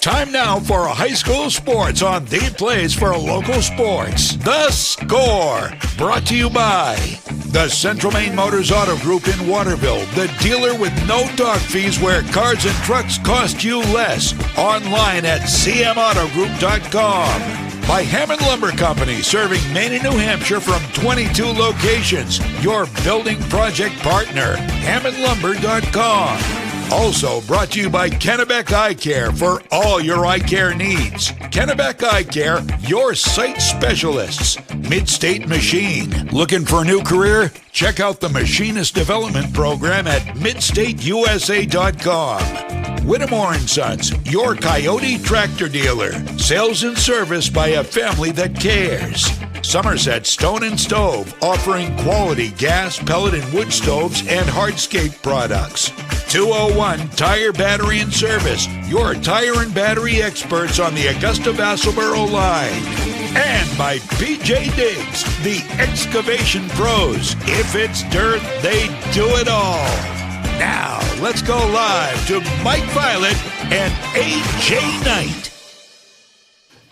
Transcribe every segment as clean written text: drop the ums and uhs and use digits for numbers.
Time now for high school sports on the place for local sports. The Score, brought to you by the Central Maine Motors Auto Group in Waterville, the dealer with no dock fees where cars and trucks cost you less. Online at cmautogroup.com. By Hammond Lumber Company, serving Maine and New Hampshire from 22 locations. Your building project partner, hammondlumber.com. Also brought to you by Kennebec Eye Care for all your eye care needs. Kennebec Eye Care, your sight specialists. Midstate Machine. Looking for a new career? Check out the Machinist Development Program at midstateusa.com. Whittemore & Sons, your Coyote tractor dealer. Sales and service by a family that cares. Somerset Stone and Stove, offering quality gas, pellet, and wood stoves and hardscape products. 201 Tire, Battery, and Service, your tire and battery experts on the Augusta-Vassalboro line. And by PJ Diggs, the excavation pros. If it's dirt, they do it all. Now, let's go live to Mike Violet and A.J. Knight.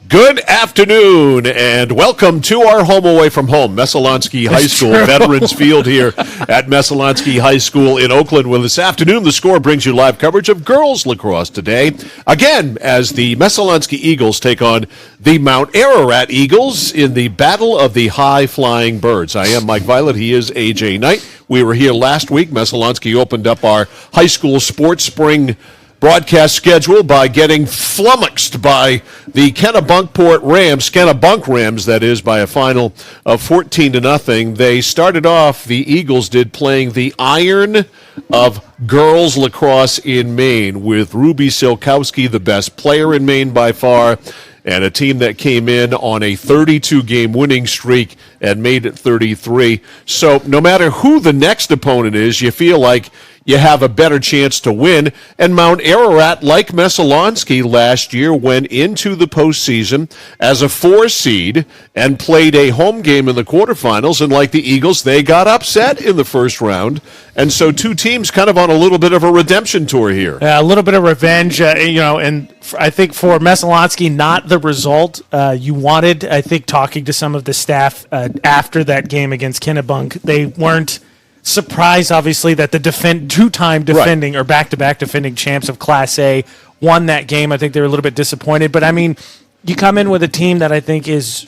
Good afternoon, and welcome to our home away from home, Messalonskee High School, Veterans Field here at Messalonskee High School in Oakland. Well, this afternoon, The Score brings you live coverage of girls lacrosse today. Again, as the Messalonskee Eagles take on the Mount Ararat Eagles in the Battle of the High-Flying Birds. I am Mike Violet. He is A.J. Knight. We were here last week. Messalonskee opened up our high school sports spring broadcast schedule by getting flummoxed by the Kennebunk Rams, that is, by a final of 14-0. They started off, the Eagles did, playing the iron of girls lacrosse in Maine, with Ruby Silkowski, the best player in Maine by far, and a team that came in on a 32-game winning streak and made it 33. So no matter who the next opponent is, you feel like you have a better chance to win. And Mount Ararat, like Messalonskee last year, went into the postseason as a 4 seed and played a home game in the quarterfinals. And like the Eagles, they got upset in the first round. And so two teams kind of on a little bit of a redemption tour here. A little bit of revenge, and I think for Messalonskee, not the result you wanted. I think talking to some of the staff after that game against Kennebunk, they weren't surprised, obviously, that the two-time defending or back-to-back defending champs of Class A won that game. I think they were a little bit disappointed. But, I mean, you come in with a team that I think is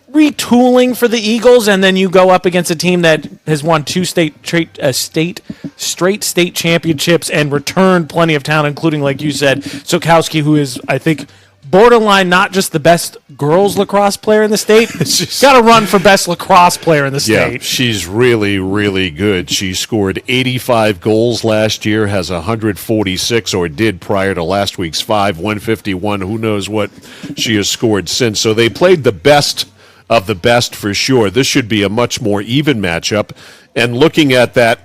retooling for the Eagles, and then you go up against a team that has won 2 straight state championships and returned plenty of talent, including, like you said, Sokowski, who is, I think, borderline not just the best girls lacrosse player in the state. She's got to run for best lacrosse player in the state. Yeah, she's really, really good. She scored 85 goals last year, has 146, or did prior to last week's 151. Who knows what she has scored since. So they played the best of the best for sure. This should be a much more even matchup. And looking at that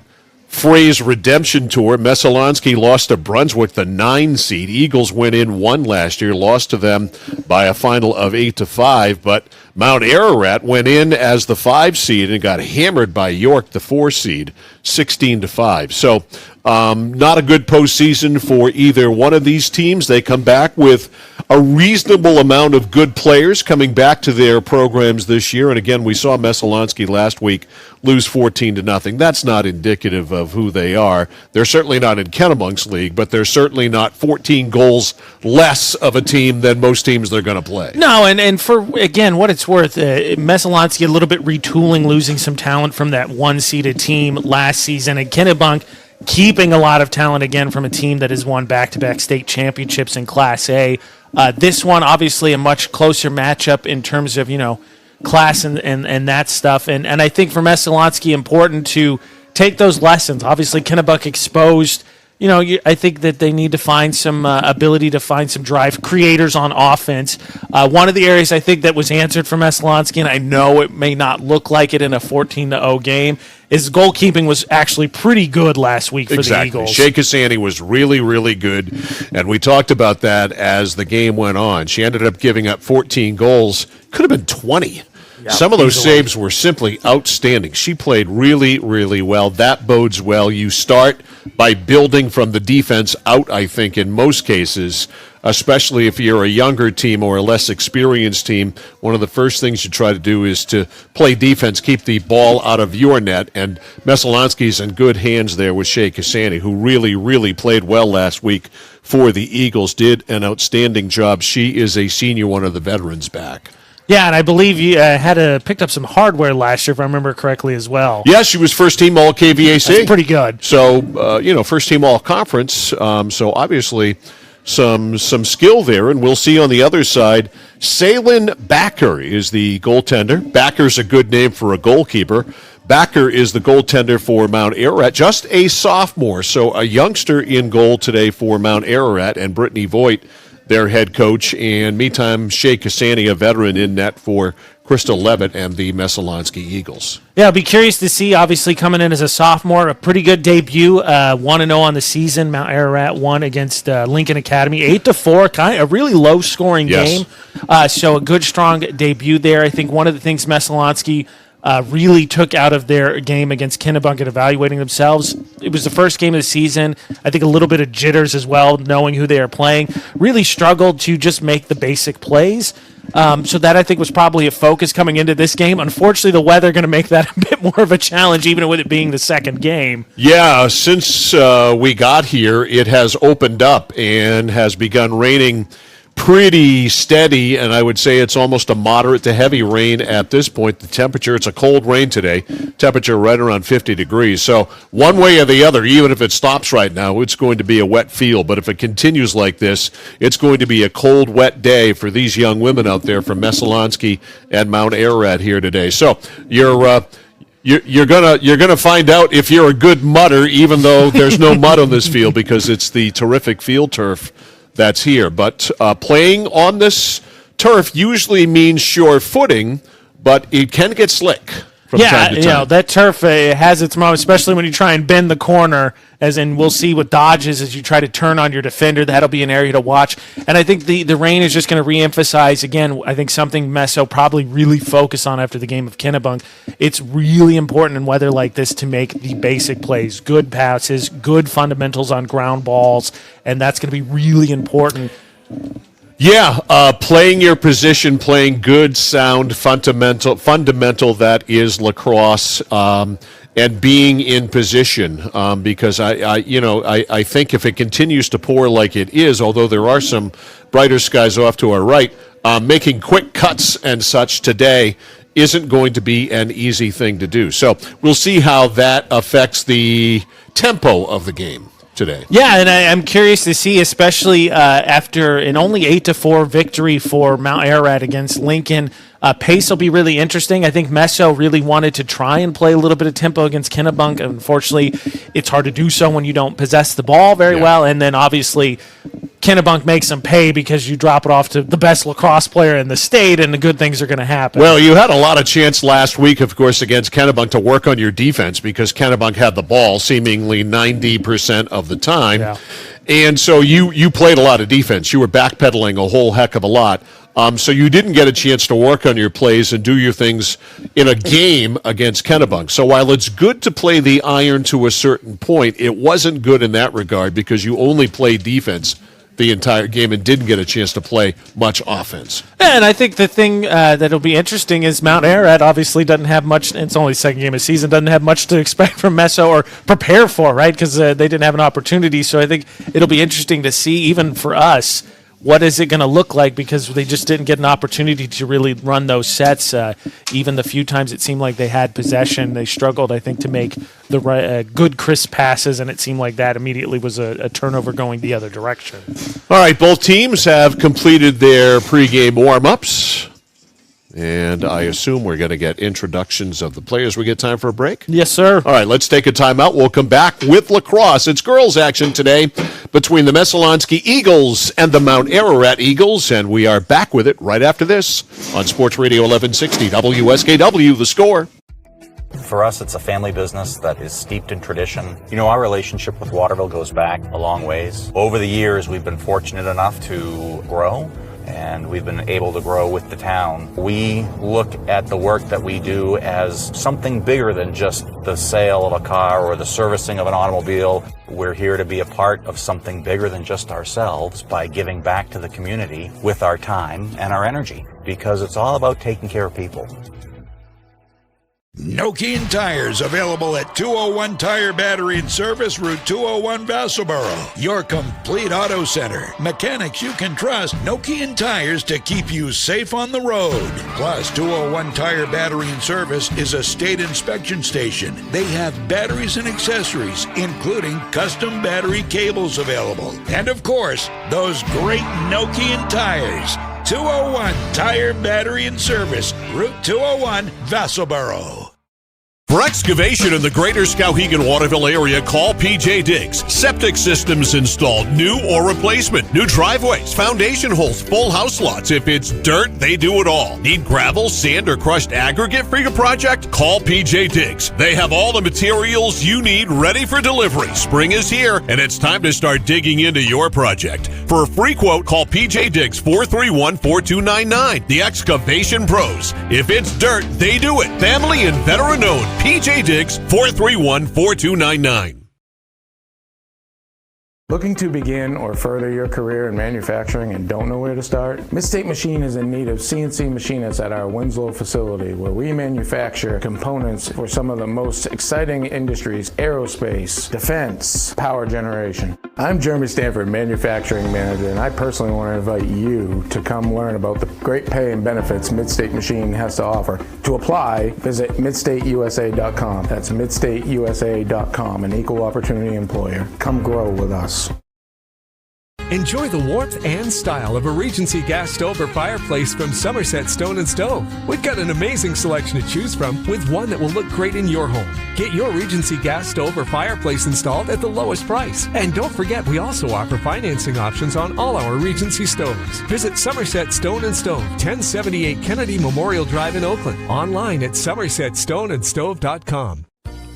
phrase redemption tour, Messalonskee lost to Brunswick, the 9 seed. Eagles went in, won last year, lost to them by a final of 8-5. But Mount Ararat went in as the 5 seed and got hammered by York, the 4 seed, 16-5. So not a good postseason for either one of these teams. They come back with a reasonable amount of good players coming back to their programs this year. And again, we saw Messalonskee last week lose 14-0. That's not indicative of who they are. They're certainly not in Kennebunk's league, but they're certainly not 14 goals less of a team than most teams they're going to play. No, and for, again, what it's worth, Messalonskee a little bit retooling, losing some talent from that 1-seeded team last season, and Kennebunk keeping a lot of talent again from a team that has won back-to-back state championships in Class A. This one, obviously, a much closer matchup in terms of, class and that stuff. And I think for Messalonskee, important to take those lessons. Obviously, Kennebunk exposed. I think that they need to find some ability to find some drive creators on offense. One of the areas I think that was answered for Messalonskee, and I know it may not look like it in a 14-0 game, is goalkeeping was actually pretty good last week for the Eagles. Shea Cassani was really, really good, and we talked about that as the game went on. She ended up giving up 14 goals. Could have been 20. Some of those easily. saves were simply outstanding. She played really, really well. That bodes well. You start by building from the defense out, I think, in most cases, especially if you're a younger team or a less experienced team. One of the first things you try to do is to play defense, keep the ball out of your net, and Messalonskee's in good hands there with Shea Cassani, who really, really played well last week for the Eagles, did an outstanding job. She is a senior, one of the veterans back. Yeah, and I believe you picked up some hardware last year, if I remember correctly, as well. Yeah, she was first team all KVAC. That's pretty good. So, first team all conference. So obviously some skill there, and we'll see on the other side. Salen Backer is the goaltender. Backer's a good name for a goalkeeper. Backer is the goaltender for Mount Ararat, just a sophomore, so a youngster in goal today for Mount Ararat, and Brittany Voigt, their head coach, and meantime, Shea Cassani, a veteran in net for Crystal Levitt and the Messalonskee Eagles. Yeah, I'll be curious to see, obviously, coming in as a sophomore, a pretty good debut, 1-0 on the season. Mount Ararat won against Lincoln Academy, 8-4, kind of a really low-scoring game. So a good, strong debut there. I think one of the things Messalonskee really took out of their game against Kennebunk and evaluating themselves. It was the first game of the season. I think a little bit of jitters as well, knowing who they are playing. Really struggled to just make the basic plays. So that, I think, was probably a focus coming into this game. Unfortunately, the weather going to make that a bit more of a challenge, even with it being the second game. Yeah, since we got here, it has opened up and has begun raining pretty steady, and I would say it's almost a moderate to heavy rain at this point. The temperature, it's a cold rain today, temperature right around 50 degrees. So one way or the other, even if it stops right now, it's going to be a wet field. But if it continues like this, it's going to be a cold, wet day for these young women out there from Messalonskee and Mount Ararat here today. So you're gonna find out if you're a good mudder, even though there's no mud on this field because it's the terrific field turf that's here. But playing on this turf usually means sure footing, but it can get slick from time to time. That turf has its moments, especially when you try and bend the corner, and we'll see what dodges as you try to turn on your defender. That'll be an area to watch. And I think the rain is just going to reemphasize, again, I think something Messo probably really focus on after the game of Kennebunk. It's really important in weather like this to make the basic plays, good passes, good fundamentals on ground balls, and that's going to be really important. Yeah, playing your position, playing good, sound, fundamental that is lacrosse, and being in position. Because I think if it continues to pour like it is, although there are some brighter skies off to our right, making quick cuts and such today isn't going to be an easy thing to do. So we'll see how that affects the tempo of the game today. Yeah, and I'm curious to see, especially after an only 8-4 victory for Mount Ararat against Lincoln. Pace will be really interesting. I think Messo really wanted to try and play a little bit of tempo against Kennebunk. Unfortunately, it's hard to do so when you don't possess the ball very well. And then obviously Kennebunk makes them pay because you drop it off to the best lacrosse player in the state, and the good things are going to happen. Well, you had a lot of chance last week, of course, against Kennebunk to work on your defense because Kennebunk had the ball seemingly 90% of the time. Yeah. And so you played a lot of defense. You were backpedaling a whole heck of a lot. So you didn't get a chance to work on your plays and do your things in a game against Kennebunk. So while it's good to play the iron to a certain point, it wasn't good in that regard because you only played defense the entire game and didn't get a chance to play much offense. And I think the thing that'll be interesting is Mount Ararat obviously doesn't have much. It's only the second game of the season. Doesn't have much to expect from Messo or prepare for, right? Because they didn't have an opportunity. So I think it'll be interesting to see, even for us, what is it going to look like, because they just didn't get an opportunity to really run those sets. Even the few times it seemed like they had possession, they struggled, I think, to make the good, crisp passes, and it seemed like that immediately was a turnover going the other direction. All right, both teams have completed their pregame warm-ups, and I assume we're going to get introductions of the players. We get time for a break? Yes, sir. All right, let's take a timeout. We'll come back with lacrosse. It's girls action today between the Messalonskee Eagles and the Mount Ararat Eagles, and we are back with it right after this on Sports Radio 1160 WSKW, The Score. For us, it's a family business that is steeped in tradition. You know, our relationship with Waterville goes back a long ways. Over the years, we've been fortunate enough to grow and we've been able to grow with the town. We look at the work that we do as something bigger than just the sale of a car or the servicing of an automobile. We're here to be a part of something bigger than just ourselves by giving back to the community with our time and our energy, because it's all about taking care of people. Nokian Tires, available at 201 Tire Battery and Service, Route 201, Vassalboro. Your complete auto center. Mechanics you can trust. Nokian Tires to keep you safe on the road. Plus, 201 Tire Battery and Service is a state inspection station. They have batteries and accessories, including custom battery cables available. And of course, those great Nokian tires. 201 Tire Battery and Service, Route 201, Vassalboro. For excavation in the greater Skowhegan Waterville area, call PJ Diggs. Septic systems installed, new or replacement. New driveways, foundation holes, full house lots. If it's dirt, they do it all. Need gravel, sand, or crushed aggregate for your project? Call PJ Diggs. They have all the materials you need ready for delivery. Spring is here, and it's time to start digging into your project. For a free quote, call PJ Diggs 431-4299. The Excavation Pros. If it's dirt, they do it. Family and veteran-owned. PJ Diggs, 431-4299. Looking to begin or further your career in manufacturing and don't know where to start? Midstate Machine is in need of CNC machinists at our Winslow facility, where we manufacture components for some of the most exciting industries: aerospace, defense, power generation. I'm Jeremy Stanford, manufacturing manager, and I personally want to invite you to come learn about the great pay and benefits Midstate Machine has to offer. To apply, visit midstateusa.com. That's midstateusa.com, an equal opportunity employer. Come grow with us. Enjoy the warmth and style of a Regency gas stove or fireplace from Somerset Stone & Stove. We've got an amazing selection to choose from, with one that will look great in your home. Get your Regency gas stove or fireplace installed at the lowest price. And don't forget, we also offer financing options on all our Regency stoves. Visit Somerset Stone & Stove, 1078 Kennedy Memorial Drive in Oakland. Online at somersetstoneandstove.com.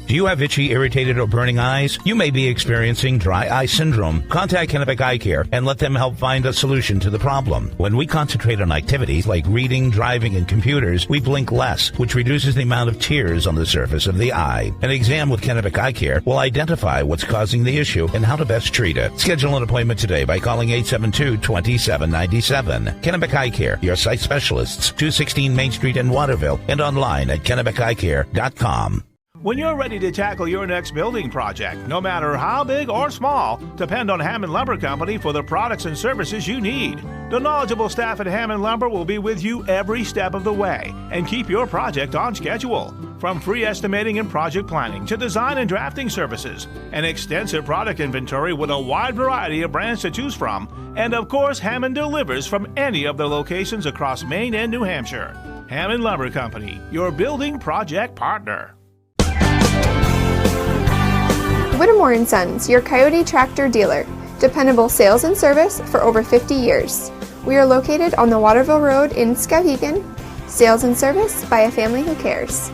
Do you have itchy, irritated, or burning eyes? You may be experiencing dry eye syndrome. Contact Kennebec Eye Care and let them help find a solution to the problem. When we concentrate on activities like reading, driving, and computers, we blink less, which reduces the amount of tears on the surface of the eye. An exam with Kennebec Eye Care will identify what's causing the issue and how to best treat it. Schedule an appointment today by calling 872-2797. Kennebec Eye Care, your sight specialists, 216 Main Street in Waterville, and online at KennebecEyeCare.com. When you're ready to tackle your next building project, no matter how big or small, depend on Hammond Lumber Company for the products and services you need. The knowledgeable staff at Hammond Lumber will be with you every step of the way and keep your project on schedule. From free estimating and project planning to design and drafting services, an extensive product inventory with a wide variety of brands to choose from, and of course, Hammond delivers from any of the locations across Maine and New Hampshire. Hammond Lumber Company, your building project partner. Whittemore & Sons, your Coyote tractor dealer. Dependable sales and service for over 50 years. We are located on the Waterville Road in Skowhegan. Sales and service by a family who cares.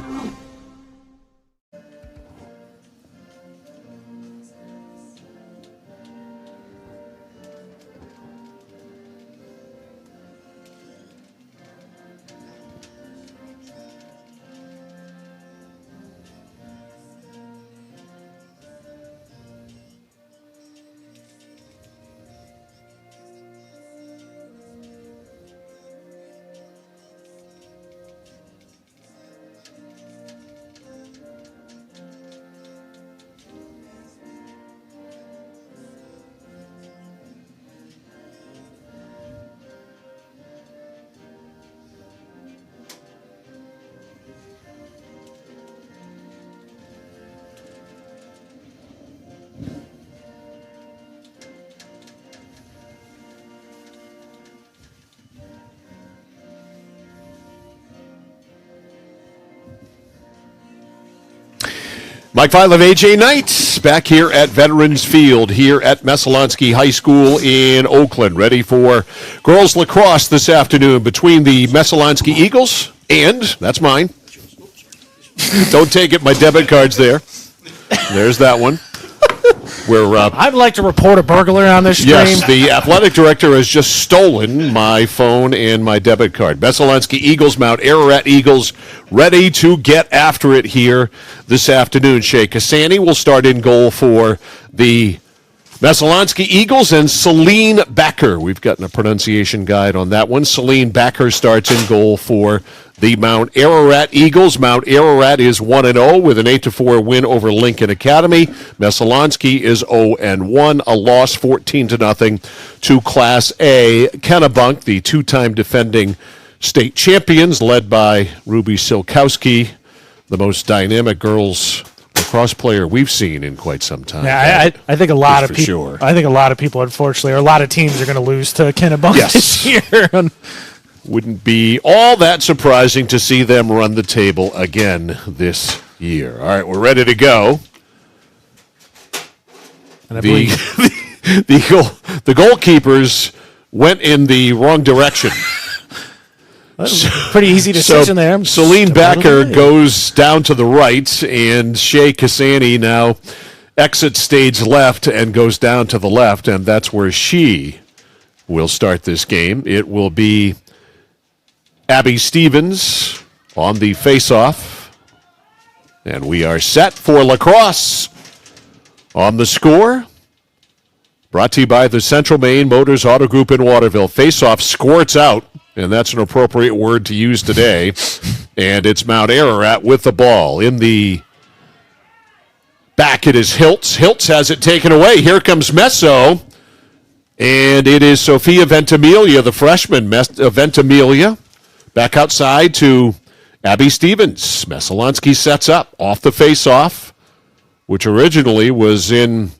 Mike Vila, AJ Knight, back here at Veterans Field here at Messalonskee High School in Oakland, ready for girls lacrosse this afternoon between the Messalonskee Eagles and, that's mine, don't take it, my debit card's there. There's that one. I'd like to report a burglar on this stream. Yes, the athletic director has just stolen my phone and my debit card. Messalonskee Eagles, Mount Ararat Eagles, ready to get after it here this afternoon. Shea Cassani will start in goal for the Messalonskee Eagles, and Celine Backer. We've gotten a pronunciation guide on that one. Celine Backer starts in goal for the Mount Ararat Eagles. Mount Ararat is 1-0 with an 8-4 win over Lincoln Academy. Messalonskee is 0-1, a loss 14-0 to Class A Kennebunk, the two-time defending state champions, led by Ruby Silkowski, the most dynamic girls lacrosse player we've seen in quite some time. Yeah, I think a lot of people. Sure. I think a lot of people, unfortunately, or a lot of teams are going to lose to Kennebunk this year. Wouldn't be all that surprising to see them run the table again this year. All right, we're ready to go. And The goalkeepers went in the wrong direction. Pretty easy decision there. Celine Backer goes down to the right, and Shea Cassani now exits stage left and goes down to the left, and that's where she will start this game. It will be Abby Stevens on the face-off, and we are set for Lacrosse on the score. Brought to you by the Central Maine Motors Auto Group in Waterville. Face-off squirts out, and that's an appropriate word to use today. And it's Mount Ararat with the ball. In the back it is Hiltz. Hiltz has it taken away. Here comes Messo. And it is Sophia Ventimiglia, the freshman. Ventimiglia back outside to Abby Stevens. Messalonskee sets up off the face-off, which originally was in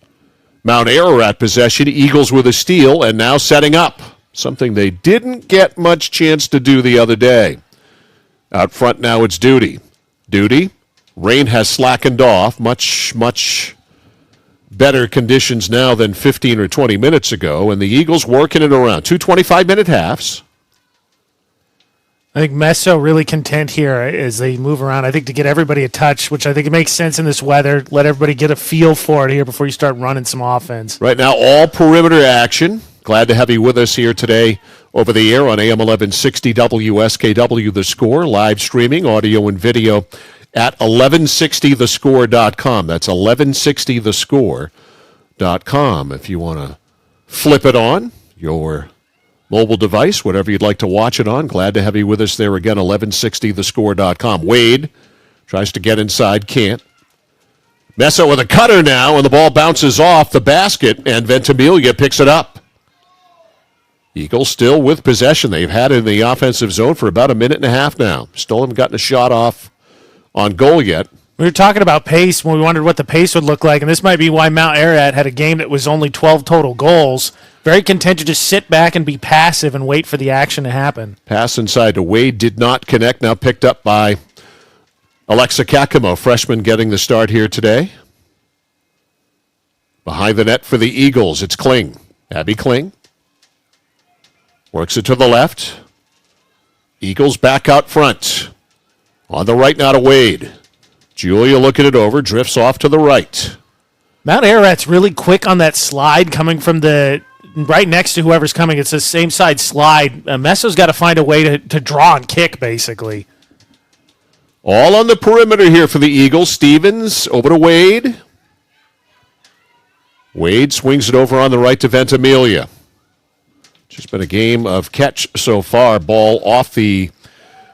Mount Ararat possession. Eagles with a steal, and now setting up. Something they didn't get much chance to do the other day. Out front now it's Duty. Duty. Rain has slackened off. Much better conditions now than 15 or 20 minutes ago. And the Eagles working it around. 2 25-minute halves. I think Messo really content here as they move around. I think to get everybody a touch, which I think it makes sense in this weather. Let everybody get a feel for it here before you start running some offense. Right now, all perimeter action. Glad to have you with us here today over the air on AM 1160 WSKW The Score, live streaming, audio and video at 1160thescore.com. That's 1160thescore.com if you want to flip it on your mobile device, whatever you'd like to watch it on. Glad to have you with us there again, 1160thescore.com. Wade tries to get inside, can't. Messo with a cutter now, and the ball bounces off the basket, and Ventimiglia picks it up. Eagles still with possession. They've had it in the offensive zone for about a minute and a half now. Still haven't gotten a shot off on goal yet. We were talking about pace when we wondered what the pace would look like, and this might be why Mount Ararat had a game that was only 12 total goals. Very content to just sit back and be passive and wait for the action to happen. Pass inside to Wade, did not connect, now picked up by Alexa Kakimo, freshman getting the start here today. Behind the net for the Eagles, it's Kling. Abby Kling. Works it to the left. Eagles back out front. On the right now to Wade. Julia looking it over, drifts off to the right. Mount Ararat's really quick on that slide coming from the right next to whoever's coming. It's the same side slide. Messo's got to find a way to draw and kick, basically. All on the perimeter here for the Eagles. Stevens over to Wade. Wade swings it over on the right to Ventimiglia. Just been a game of catch so far. Ball off the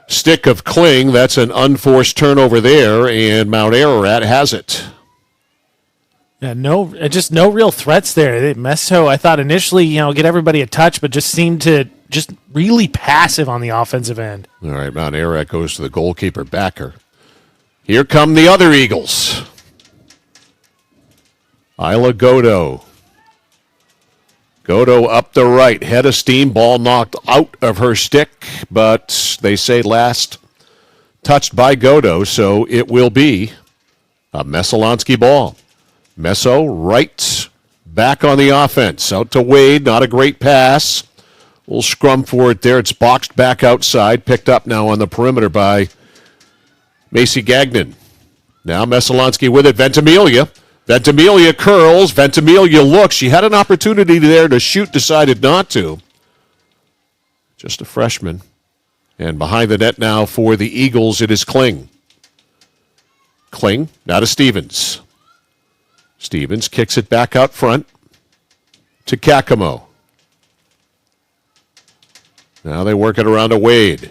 stick of Kling. That's an unforced turnover there, and Mount Ararat has it. Yeah, just no real threats there. Messo, I thought initially, get everybody a touch, but just seemed to just really passive on the offensive end. All right, Mount Ararat goes to the goalkeeper, Backer. Here come the other Eagles. Isla Godo. Godo up the right, head of steam, ball knocked out of her stick, but they say last touched by Godo, so it will be a Messalonskee ball. Messo right back on the offense. Out to Wade, not a great pass. Little scrum for it there. It's boxed back outside, picked up now on the perimeter by Macy Gagnon. Now Messalonskee with it, Ventimiglia. Ventimiglia curls. Ventimiglia looks. She had an opportunity there to shoot, decided not to. Just a freshman. And behind the net now for the Eagles, it is Kling. Kling, now to Stevens. Stevens kicks it back out front to Kakamo. Now they work it around to Wade.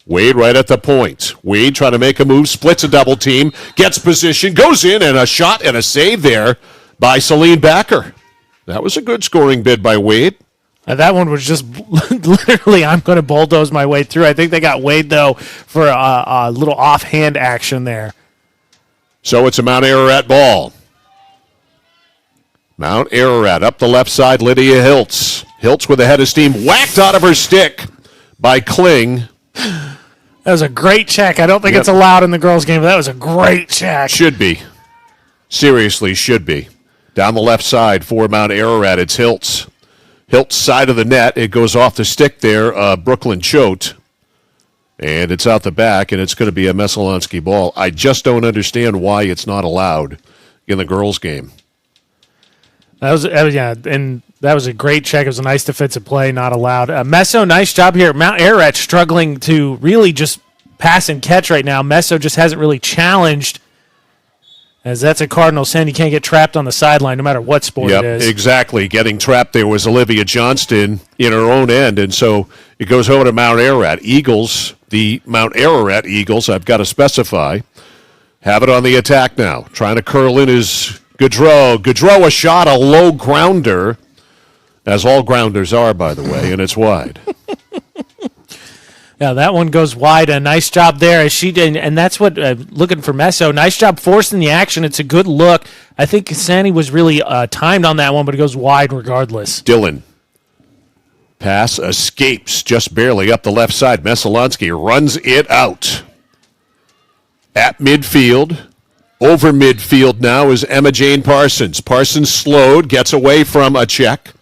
Wade right at the point. Wade trying to make a move, splits a double team, gets position, goes in, and a shot and a save there by Celine Backer. That was a good scoring bid by Wade. That one was just literally, I'm going to bulldoze my way through. I think they got Wade, though, for a little offhand action there. So it's a Mount Ararat ball. Mount Ararat up the left side, Lydia Hiltz. Hiltz with a head of steam, whacked out of her stick by Kling. That was a great check. I don't think it's allowed in the girls' game, but that was a great check. Should be. Seriously, should be. Down the left side for Mount Ararat, it's Hiltz. Hiltz side of the net. It goes off the stick there. Brooklyn Choate. And it's out the back, and it's going to be a Messalonskee ball. I just don't understand why it's not allowed in the girls' game. That was and that was a great check. It was a nice defensive play, not allowed. Messo, nice job here. Mount Ararat struggling to really just pass and catch right now. Messo just hasn't really challenged, as that's a cardinal sin. You can't get trapped on the sideline no matter what sport it is. Exactly. Getting trapped there was Olivia Johnston in her own end, and so it goes over to Mount Ararat. Eagles, the Mount Ararat Eagles, I've got to specify, have it on the attack now. Trying to curl in is Gaudreau. Gaudreau a shot, a low grounder, as all grounders are, by the way, and it's wide. Yeah, that one goes wide. A nice job there. And that's what, looking for Messo. Nice job forcing the action. It's a good look. I think Cassani was really timed on that one, but it goes wide regardless. Dillon. Pass escapes just barely up the left side. Messalonskee runs it out. At midfield. Over midfield now is Emma Jane Parsons. Parsons slowed, gets away from a check.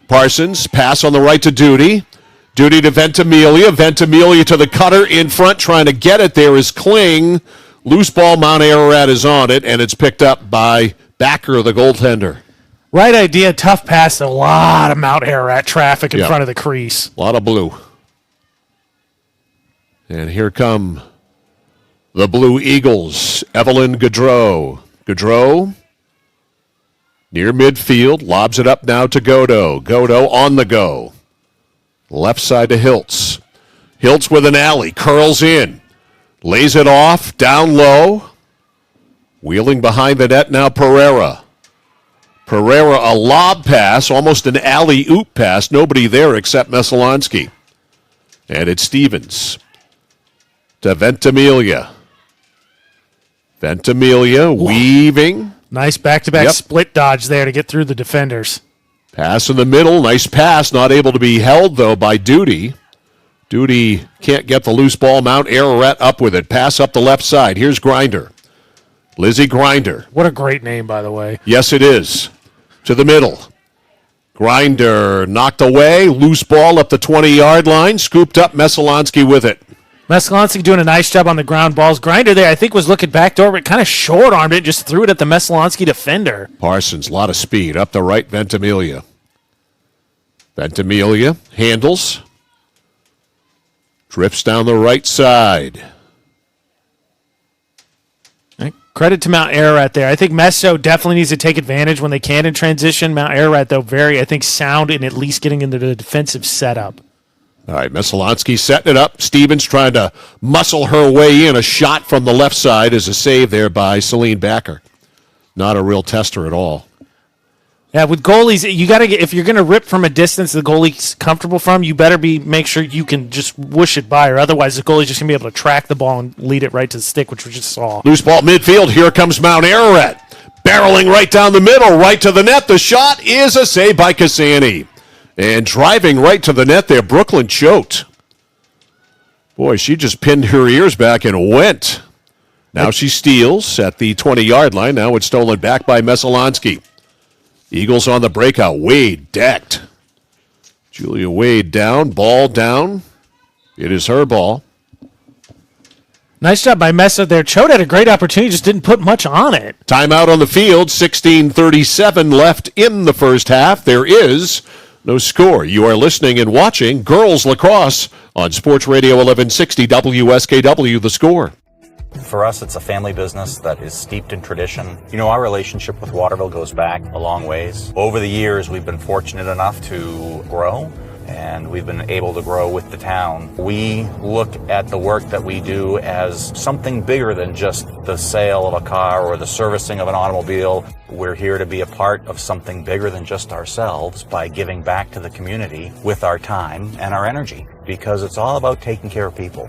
Parsons, pass on the right to Duty. Duty to Ventimiglia. Ventimiglia to the cutter in front, trying to get it. There is Kling. Loose ball, Mount Ararat is on it, and it's picked up by Backer, the goaltender. Right idea, tough pass. A lot of Mount Ararat traffic in front of the crease. A lot of blue. And here come the Blue Eagles. Evelyn Gaudreau. Gaudreau near midfield. Lobs it up now to Godot. Godot on the go. Left side to Hiltz. Hiltz with an alley. Curls in. Lays it off. Down low. Wheeling behind the net now Pereira. Pereira a lob pass. Almost an alley-oop pass. Nobody there except Messalonskee. And it's Stevens. To Ventimiglia. Ventimiglia weaving. Nice back-to-back split dodge there to get through the defenders. Pass in the middle. Nice pass. Not able to be held, though, by Duty. Duty can't get the loose ball. Mount Ararat up with it. Pass up the left side. Here's Grinder. Lizzie Grinder. What a great name, by the way. Yes, it is. To the middle. Grinder knocked away. Loose ball up the 20-yard line. Scooped up. Messalonskee with it. Messalonskee doing a nice job on the ground balls. Grinder there, I think, was looking backdoor, but kind of short-armed it, just threw it at the Messalonskee defender. Parsons, a lot of speed. Up the right, Ventimiglia. Ventimiglia handles. Drifts down the right side. Credit to Mount Ararat there. I think Messo definitely needs to take advantage when they can in transition. Mount Ararat, though, very, I think, sound in at least getting into the defensive setup. All right, Messalonskee setting it up. Stevens trying to muscle her way in. A shot from the left side is a save there by Celine Backer. Not a real tester at all. Yeah, with goalies, you got to get, if you're going to rip from a distance the goalie's comfortable from, you better make sure you can just whoosh it by, or otherwise the goalie's just going to be able to track the ball and lead it right to the stick, which we just saw. Loose ball midfield. Here comes Mount Ararat. Barreling right down the middle, right to the net. The shot is a save by Cassani. And driving right to the net there, Brooklyn Choate. Boy, she just pinned her ears back and went. Now she steals at the 20-yard line. Now it's stolen back by Messalonskee. Eagles on the breakout. Wade decked. Julia Wade down. Ball down. It is her ball. Nice job by Mesa there. Choate had a great opportunity, just didn't put much on it. Timeout on the field, 16:37 left in the first half. There is no score. You are listening and watching Girls Lacrosse on Sports Radio 1160 WSKW, The Score. For us, it's a family business that is steeped in tradition. You know, our relationship with Waterville goes back a long ways. Over the years, we've been fortunate enough to grow, and we've been able to grow with the town. We look at the work that we do as something bigger than just the sale of a car or the servicing of an automobile. We're here to be a part of something bigger than just ourselves by giving back to the community with our time and our energy, because it's all about taking care of people.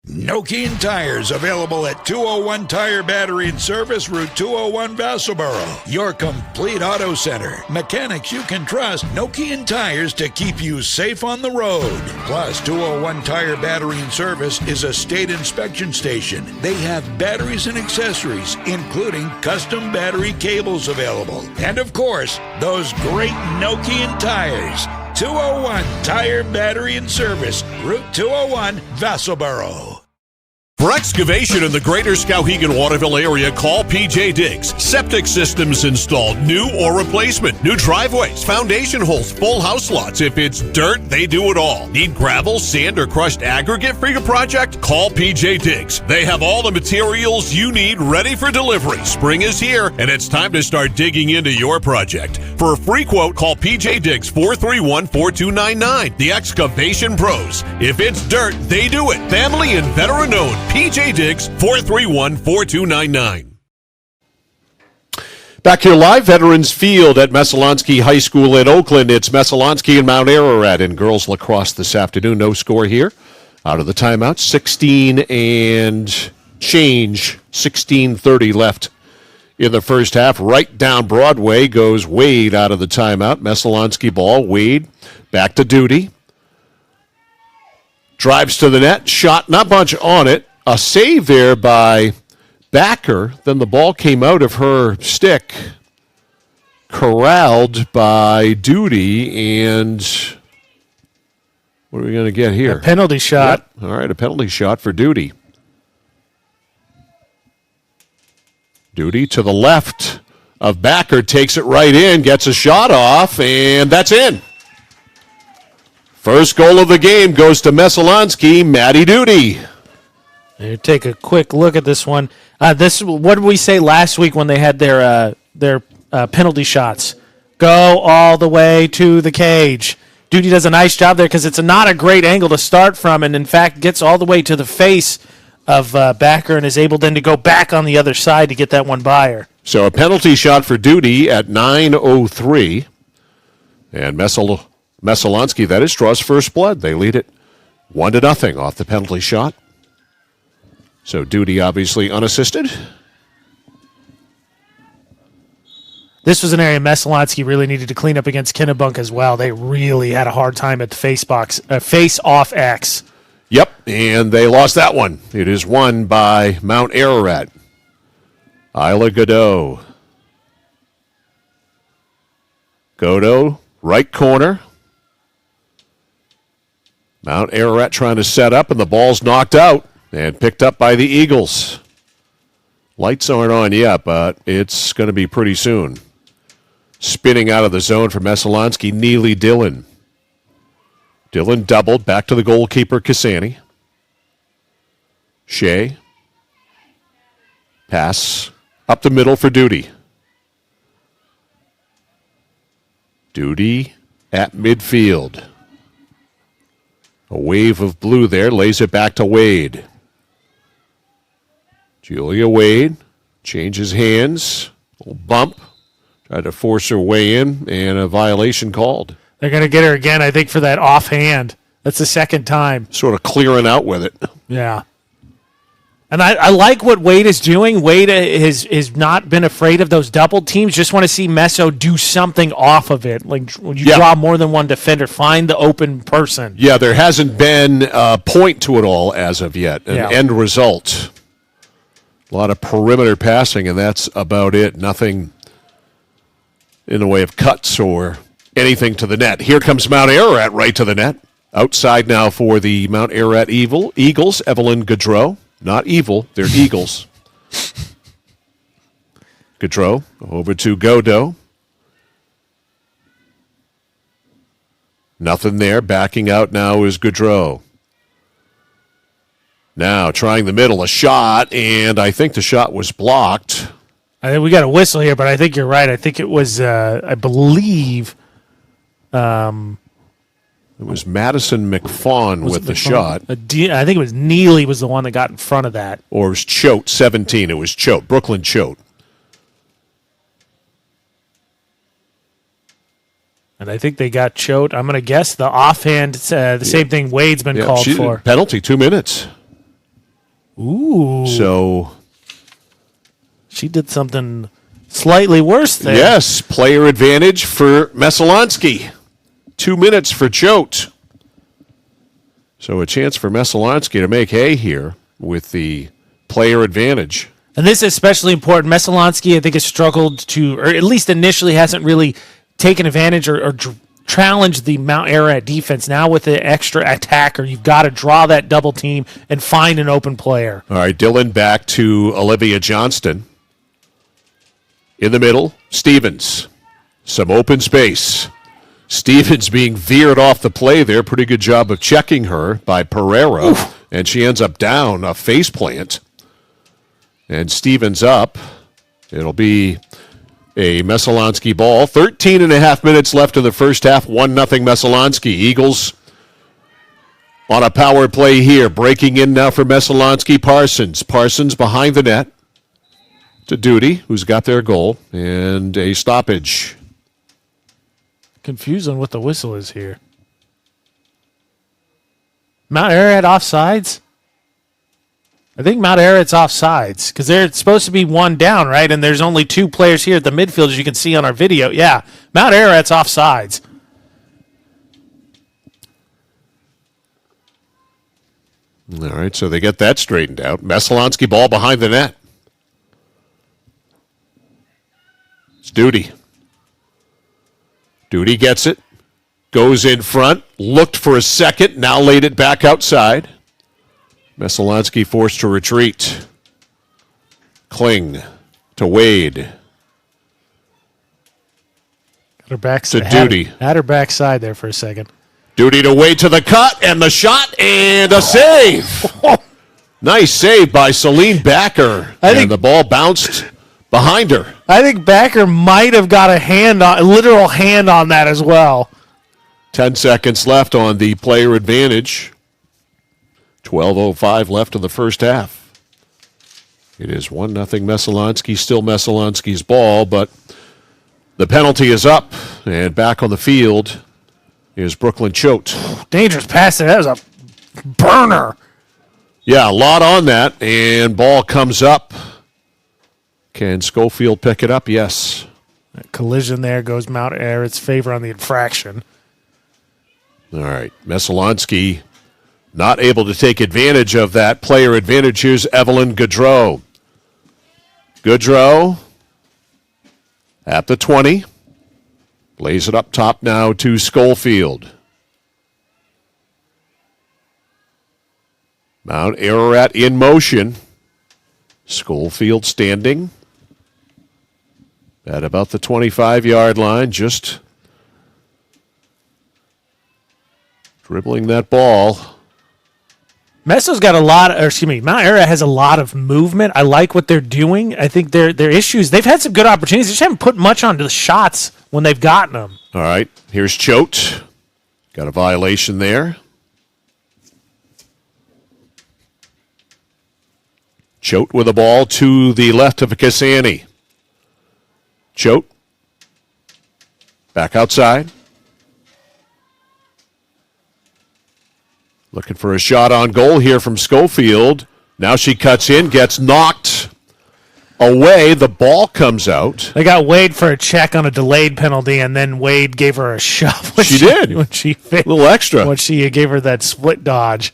Nokian Tires, available at 201 Tire Battery and Service, Route 201, Vassalboro. Your complete auto center. Mechanics you can trust. Nokian Tires to keep you safe on the road. Plus, 201 Tire Battery and Service is a state inspection station. They have batteries and accessories, including custom battery cables available. And of course, those great Nokian tires. 201 Tire Battery and Service, Route 201, Vassalboro. For excavation in the greater Skowhegan-Waterville area, call PJ Diggs. Septic systems installed, new or replacement. New driveways, foundation holes, full house lots. If it's dirt, they do it all. Need gravel, sand, or crushed aggregate for your project? Call PJ Diggs. They have all the materials you need ready for delivery. Spring is here, and it's time to start digging into your project. For a free quote, call PJ Diggs 431-4299. The Excavation Pros. If it's dirt, they do it. Family and veteran-owned. PJ Diggs, 431-4299. Back here live, Veterans Field at Messalonskee High School in Oakland. It's Messalonskee and Mount Ararat in girls lacrosse this afternoon. No score here. Out of the timeout, 16 and change, 16:30 left in the first half. Right down Broadway goes Wade out of the timeout. Messalonskee ball. Wade back to Duty. Drives to the net. Shot, not much on it. A save there by Backer. Then the ball came out of her stick. Corralled by Duty. And what are we going to get here? A penalty shot. Yep. All right, a penalty shot for Duty. Duty to the left of Backer. Takes it right in. Gets a shot off. And that's in. First goal of the game goes to Messalonskee, Maddie Duty. You take a quick look at this one. What did we say last week when they had their penalty shots? Go all the way to the cage. Duty does a nice job there because it's not a great angle to start from, and in fact gets all the way to the face of Backer and is able then to go back on the other side to get that one by her. So a penalty shot for Duty at 9:03, and Messalonskee, that is, draws first blood. They lead it 1-0 off the penalty shot. So Duty obviously unassisted. This was an area Messalonskee really needed to clean up against Kennebunk as well. They really had a hard time at the face-off X. Yep, and they lost that one. It is won by Mount Ararat. Isla Godot. Godot, right corner. Mount Ararat trying to set up, and the ball's knocked out and picked up by the Eagles. Lights aren't on yet, but it's going to be pretty soon. Spinning out of the zone for Messalonskee, Neely Dillon. Dillon doubled, back to the goalkeeper, Cassani. Shea. Pass up the middle for Duty. Duty at midfield. A wave of blue there, lays it back to Wade. Julia Wade changes hands. A little bump. Tried to force her way in, and a violation called. They're going to get her again, I think, for that offhand. That's the second time. Sort of clearing out with it. Yeah. And I like what Wade is doing. Wade has not been afraid of those double teams. Just want to see Meso do something off of it. Like when you draw more than one defender, find the open person. Yeah, there hasn't been a point to it all as of yet. An end result. A lot of perimeter passing, and that's about it. Nothing in the way of cuts or anything to the net. Here comes Mount Ararat right to the net. Outside now for the Mount Ararat Eagles, Evelyn Gaudreau. Not evil, they're Eagles. Gaudreau over to Godot. Nothing there. Backing out now is Gaudreau. Now trying the middle, a shot, and I think the shot was blocked. I think we got a whistle here, but I think you're right. I think it was, I believe... It was Madison McFawn with the shot. I think it was Neely was the one that got in front of that. Or it was Choate, 17. It was Choate, Brooklyn Choate. And I think they got Choate. I'm going to guess the offhand, the same thing Wade's been called for. Penalty, 2 minutes. Ooh. So... she did something slightly worse there. Yes, player advantage for Messalonskee. 2 minutes for Choate. So a chance for Messalonskee to make hay here with the player advantage. And this is especially important. Messalonskee, I think, has struggled to, or at least initially hasn't really taken advantage or challenged the Mount Ararat defense. Now with the extra attacker, you've got to draw that double team and find an open player. All right, Dylan back to Olivia Johnston. In the middle, Stevens. Some open space. Stevens being veered off the play there. Pretty good job of checking her by Pereira. Oof. And she ends up down a face plant. And Stevens up. It'll be a Messalonskee ball. 13 and a half minutes left in the first half. 1-0 Messalonskee. Eagles on a power play here. Breaking in now for Messalonskee. Parsons behind the net. To Duty, who's got their goal. And a stoppage. Confused on what the whistle is here. Mount Ararat offsides? I think Mount Ararat's offsides because they're supposed to be one down, right? And there's only two players here at the midfield, as you can see on our video. Yeah, Mount Ararat's offsides. All right, so they get that straightened out. Messalonskee ball behind the net. It's Duty. Duty gets it, goes in front, looked for a second, now laid it back outside. Messalonskee forced to retreat. Kling to Wade. Got her back to Duty. Had her backside there for a second. Duty to Wade to the cut, and the shot, and a save. Nice save by Celine Backer. And the ball bounced behind her. I think Backer might have got a literal hand on that as well. 10 seconds left on the player advantage. 12:05 left in the first half. It is 1-0 Messalonskee, still Messalonskee's ball, but the penalty is up, and back on the field is Brooklyn Choate. Dangerous pass there. That was a burner. Yeah, a lot on that, and ball comes up. Can Schofield pick it up? Yes. That collision there goes Mount Ararat's favor on the infraction. All right. Messalonskee not able to take advantage of that player advantage. Here's Evelyn Gaudreau. Gaudreau at the 20. Plays it up top now to Schofield. Mount Ararat in motion. Schofield standing at about the 25-yard line, just dribbling that ball. Mount Ararat has a lot of movement. I like what they're doing. I think their issues, they've had some good opportunities. They just haven't put much onto the shots when they've gotten them. All right, here's Choate. Got a violation there. Choate with the ball to the left of Cassani. Choate. Back outside. Looking for a shot on goal here from Schofield. Now she cuts in, gets knocked away. The ball comes out. They got Wade for a check on a delayed penalty, and then Wade gave her a shove. She did. A little extra. When she gave her that split dodge.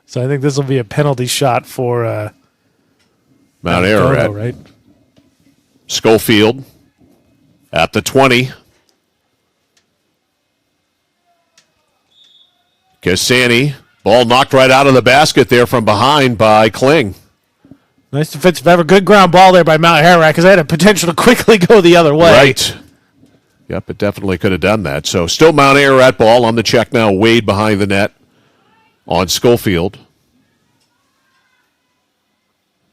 So I think this will be a penalty shot for Mount Ararat. Right? Schofield at the 20. Cassani, ball knocked right out of the basket there from behind by Kling. Nice defensive effort. Good ground ball there by Mount Ararat because they had a potential to quickly go the other way. Right. Yep, it definitely could have done that. So still Mount Ararat ball on the check now. Wade behind the net on Schofield.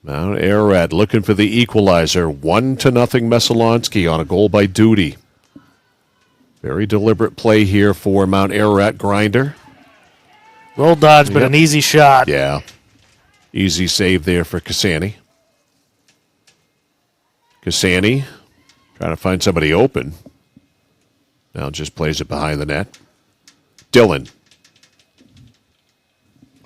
Mount Ararat looking for the equalizer. 1-0 Messalonskee on a goal by Duty. Very deliberate play here for Mount Ararat. Grinder. Roll dodge, but an easy shot. Yeah. Easy save there for Cassani. Cassani trying to find somebody open. Now just plays it behind the net. Dillon.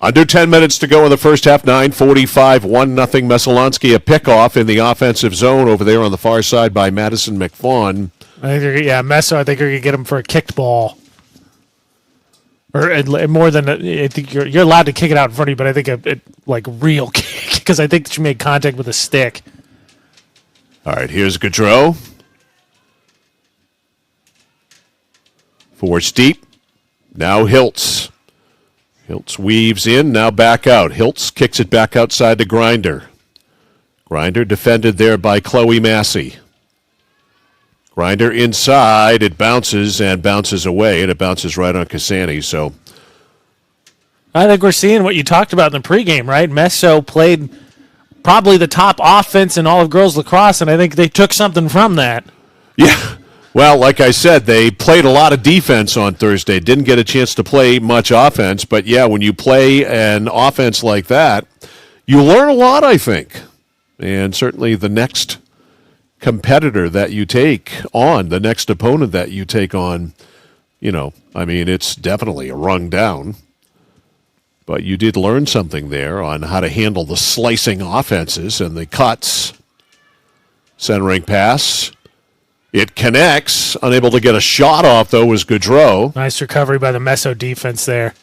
Under 10 minutes to go in the first half. 9:45, 1-0 Messalonskee. A pickoff in the offensive zone over there on the far side by Madison McFawn. Messo, I think you're going to get him for a kicked ball. Or more than, I think you're allowed to kick it out in front of you, but I think a real kick, because I think that you made contact with a stick. All right, here's Gaudreau. Force deep. Now Hiltz. Hiltz weaves in, now back out. Hiltz kicks it back outside to Grinder. Grinder defended there by Chloe Massey. Grinder inside, it bounces and bounces away, and it bounces right on Cassani. So I think we're seeing what you talked about in the pregame, right? Messo played probably the top offense in all of girls lacrosse, and I think they took something from that. Yeah. Well, like I said, they played a lot of defense on Thursday. Didn't get a chance to play much offense, but yeah, when you play an offense like that, you learn a lot, I think. And certainly the next competitor that you take on, the next opponent that you take on, it's definitely a rung down. But you did learn something there on how to handle the slicing offenses and the cuts. Centering pass. It connects. Unable to get a shot off, though, was Gaudreau. Nice recovery by the Messo defense there.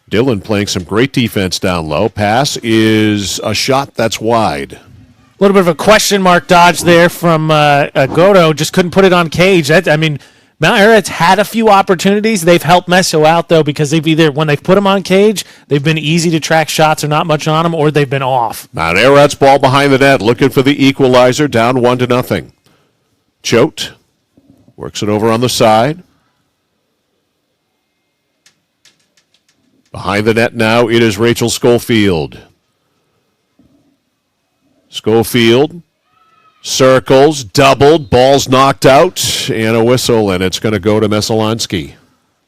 Dillon playing some great defense down low. Pass is a shot that's wide. A little bit of a question mark dodge there from Godo. Just couldn't put it on cage. Mount Ararat's had a few opportunities. They've helped Messo out, though, because they've either, when they've put them on cage, they've been easy to track shots or not much on them, or they've been off. Mount Ararat's ball behind the net, looking for the equalizer, down 1-0. Choate works it over on the side. Behind the net now, it is Rachel Schofield. Schofield circles, doubled, ball's knocked out, and a whistle, and it's going to go to Messalonskee.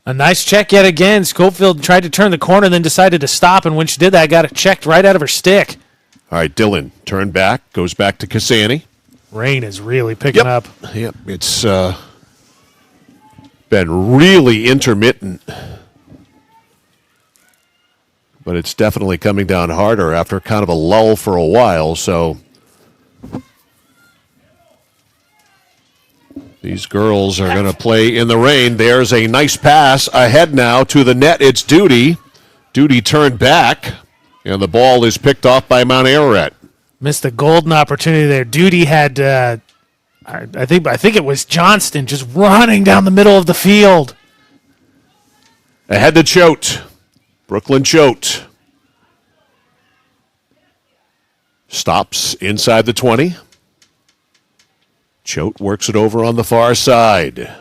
A nice check yet again. Schofield tried to turn the corner, then decided to stop, and when she did that, got it checked right out of her stick. All right, Dillon, turn back, goes back to Cassani. Rain is really picking up. Yep, it's been really intermittent. But it's definitely coming down harder after kind of a lull for a while, so these girls are going to play in the rain. There's a nice pass ahead now to the net. It's Duty. Duty turned back, and the ball is picked off by Mount Ararat. Missed a golden opportunity there. Duty had, I think it was Johnston just running down the middle of the field. Ahead to Choate. Brooklyn Choate. Stops inside the 20. Choate works it over on the far side.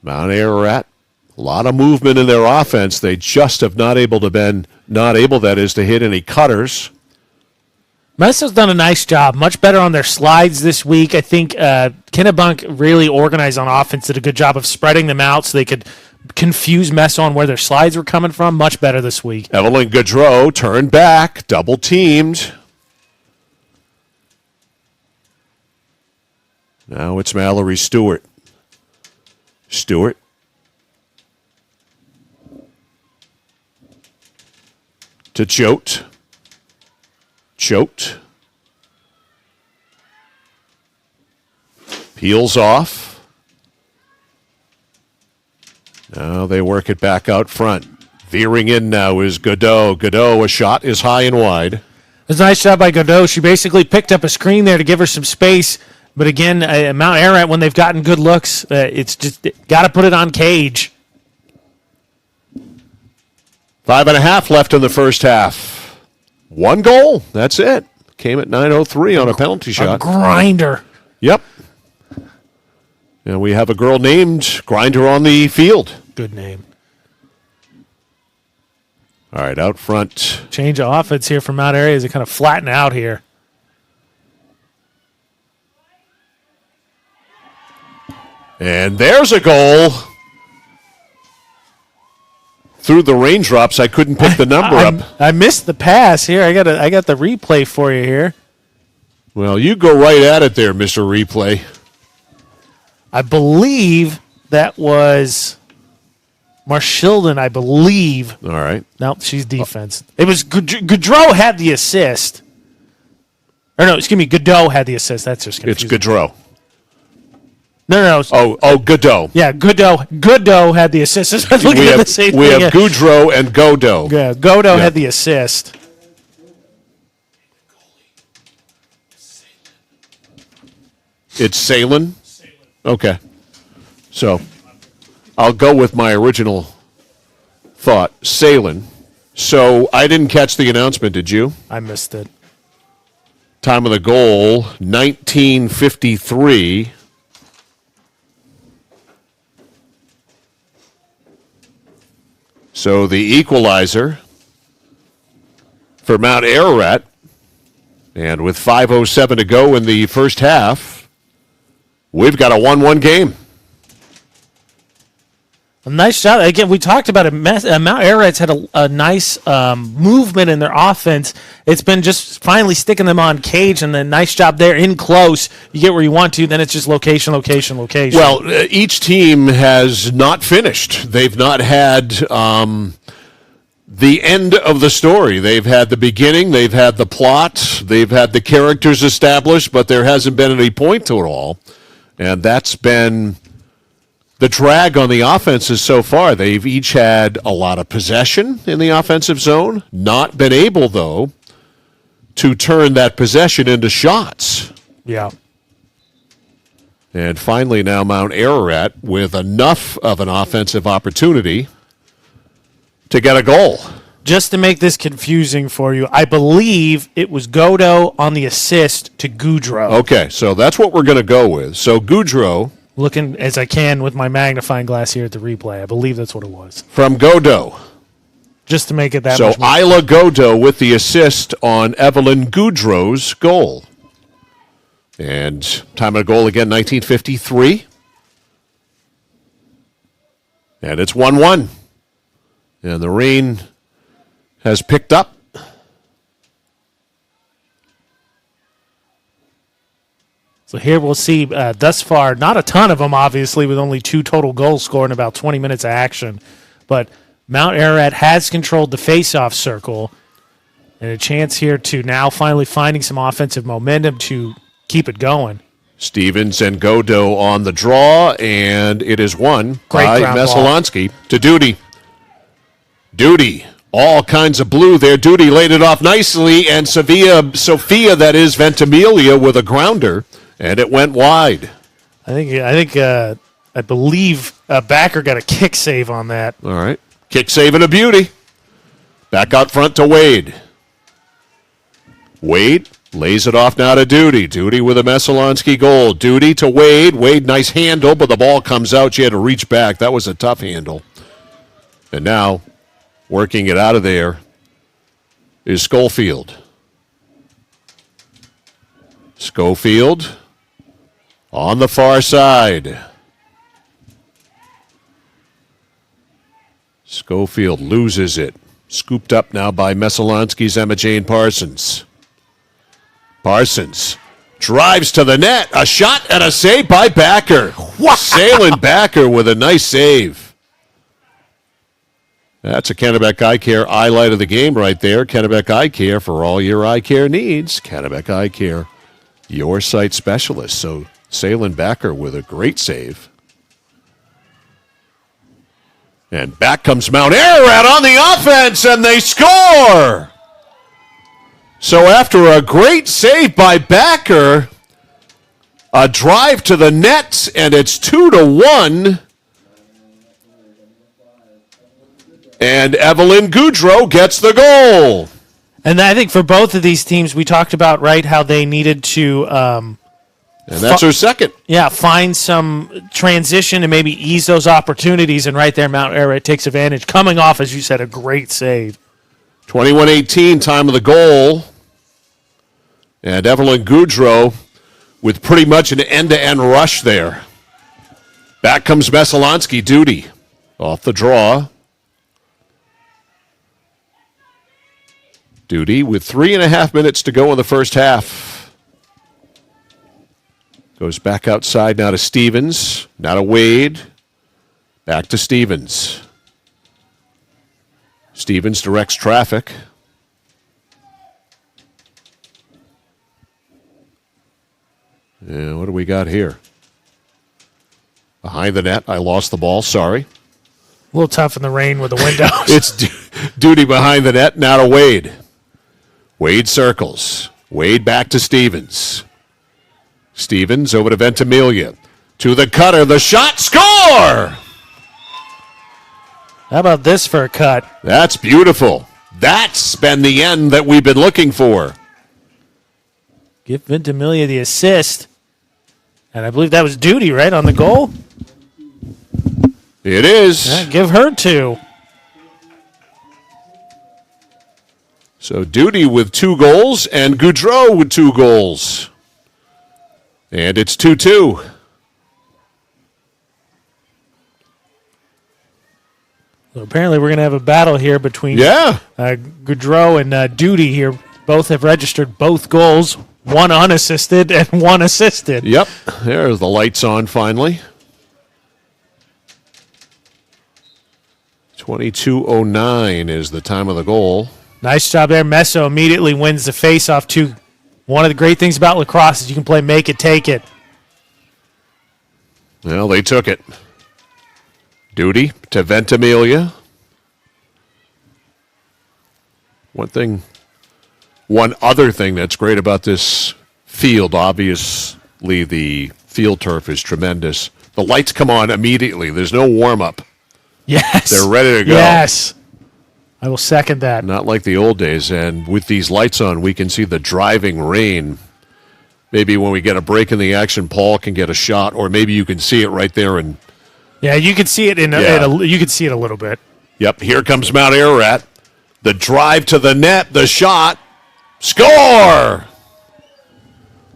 Mount Ararat, a lot of movement in their offense. They just have not able to hit any cutters. Messo's done a nice job, much better on their slides this week. I think Kennebunk really organized on offense, did a good job of spreading them out so they could confuse Messo on where their slides were coming from. Much better this week. Evelyn Gaudreau turned back, double teamed. Now it's Mallory Stewart. Stewart. To Choate. Choate. Peels off. Now they work it back out front. Veering in now is Godot. Godot, a shot is high and wide. It's a nice job by Godot. She basically picked up a screen there to give her some space. But again, Mount Ararat, when they've gotten good looks, it's just got to put it on cage. 5.5 left in the first half. 1 goal. That's it. Came at 9:03 on a penalty shot. A grinder. Yep. And we have a girl named Grinder on the field. Good name. All right, out front. Change of offense here from Mount Airy as it kind of flatten out here. And there's a goal. Through the raindrops, I couldn't pick the number up. I missed the pass here. I got the replay for you here. Well, you go right at it there, Mr. Replay. I believe that was Marshilden, I believe. All right. No, she's defense. It was Gaudreau had the assist. Or no, excuse me, Godot had the assist. That's just confusing. It's Gaudreau. No. Godot. Yeah, Godot had the assist. I was looking at the same we thing. have Gaudreau and Godot. Yeah, Godot had the assist. It's Salin? Okay. So I'll go with my original thought, Salin. So I didn't catch the announcement, did you? I missed it. Time of the goal, 19:53. So the equalizer for Mount Ararat, and with 5:07 to go in the first half, we've got a 1-1 game. A nice shot. Again, we talked about it. Mount Ararat's had a nice movement in their offense. It's been just finally sticking them on cage, and then nice job there in close. You get where you want to, then it's just location. Well, each team has not finished. They've not had the end of the story. They've had the beginning, they've had the plot, they've had the characters established, but there hasn't been any point to it all. And that's been the drag on the offenses so far. They've each had a lot of possession in the offensive zone, not been able, though, to turn that possession into shots. Yeah. And finally now Mount Ararat with enough of an offensive opportunity to get a goal. Just to make this confusing for you, I believe it was Godot on the assist to Gaudreau. Okay, so that's what we're going to go with. So Gaudreau. Looking as I can with my magnifying glass here at the replay. I believe that's what it was. From Godot. Just to make it that so much more. Isla Godot with the assist on Evelyn Gaudreau's goal. And time of goal again, 19:53. And it's 1-1. And the rain has picked up. So here we'll see, thus far, not a ton of them, obviously, with only 2 total goals scored in about 20 minutes of action. But Mount Ararat has controlled the face-off circle, and a chance here to now finally finding some offensive momentum to keep it going. Stevens and Godot on the draw, and it is won by Messalonskee to Duty. Duty, all kinds of blue there. Duty laid it off nicely, and Sophia, that is, Ventimiglia with a grounder. And it went wide. I believe Backer got a kick save on that. All right. Kick save and a beauty. Back out front to Wade. Wade lays it off now to Duty. Duty with a Messalonskee goal. Duty to Wade. Wade, nice handle, but the ball comes out. She had to reach back. That was a tough handle. And now, working it out of there is Schofield. Schofield on the far side. Schofield loses it. Scooped up now by Messalonskee's Emma Jane Parsons. Parsons drives to the net. A shot and a save by Backer. Wow. Sailing Backer with a nice save. That's a Kennebec Eye Care highlight of the game right there. Kennebec Eye Care for all your eye care needs. Kennebec Eye Care, your site specialist. So Sailing Backer with a great save. And back comes Mount Ararat on the offense, and they score! So after a great save by Backer, a drive to the net, and it's 2-1. And Evelyn Goudreau gets the goal. And I think for both of these teams, we talked about, right, how they needed to And that's her second. yeah, find some transition and maybe ease those opportunities. And right there, Mount Ararat takes advantage, coming off, as you said, a great save. 21-18, time of the goal. And Evelyn Goudreau with pretty much an end-to-end rush there. Back comes Messalonskee, Duty. Off the draw. Duty with 3.5 minutes to go in the first half. Goes back outside now to Stevens. Now to Wade. Back to Stevens. Stevens directs traffic. Yeah, what do we got here? Behind the net. I lost the ball. Sorry. A little tough in the rain with the windows. It's Duty behind the net. Now to Wade. Wade circles. Wade back to Stevens. Stevens over to Ventimiglia. To the cutter. The shot. Score! How about this for a cut? That's beautiful. That's been the end that we've been looking for. Give Ventimiglia the assist. And I believe that was Duty, right, on the goal? It is. Yeah, give her two. So Duty with 2 goals and Goudreau with 2 goals. And it's 2-2. So apparently we're going to have a battle here between Goudreau and Duty here. Both have registered both goals, one unassisted and one assisted. Yep, there's the lights on finally. 22:09 is the time of the goal. Nice job there. Messo immediately wins the faceoff too. One of the great things about lacrosse is you can play make it, take it. Well, they took it. Duty to Ventimiglia. One other thing that's great about this field, obviously the field turf is tremendous. The lights come on immediately. There's no warm-up. Yes. They're ready to go. Yes. I will second that. Not like the old days. And with these lights on, we can see the driving rain. Maybe when we get a break in the action, Paul can get a shot, or maybe you can see it right there. And yeah, you can see it you can see it a little bit. Yep, here comes Mount Ararat. The drive to the net, the shot, score!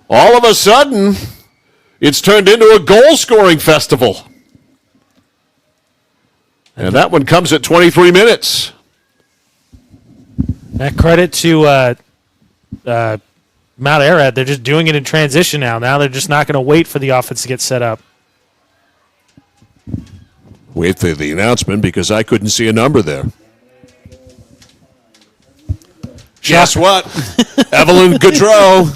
All of a sudden, it's turned into a goal-scoring festival. And that one comes at 23 minutes. That credit to Mount Ararat. They're just doing it in transition now. Now they're just not going to wait for the offense to get set up. Wait for the announcement because I couldn't see a number there. Guess what? Evelyn Goudreau.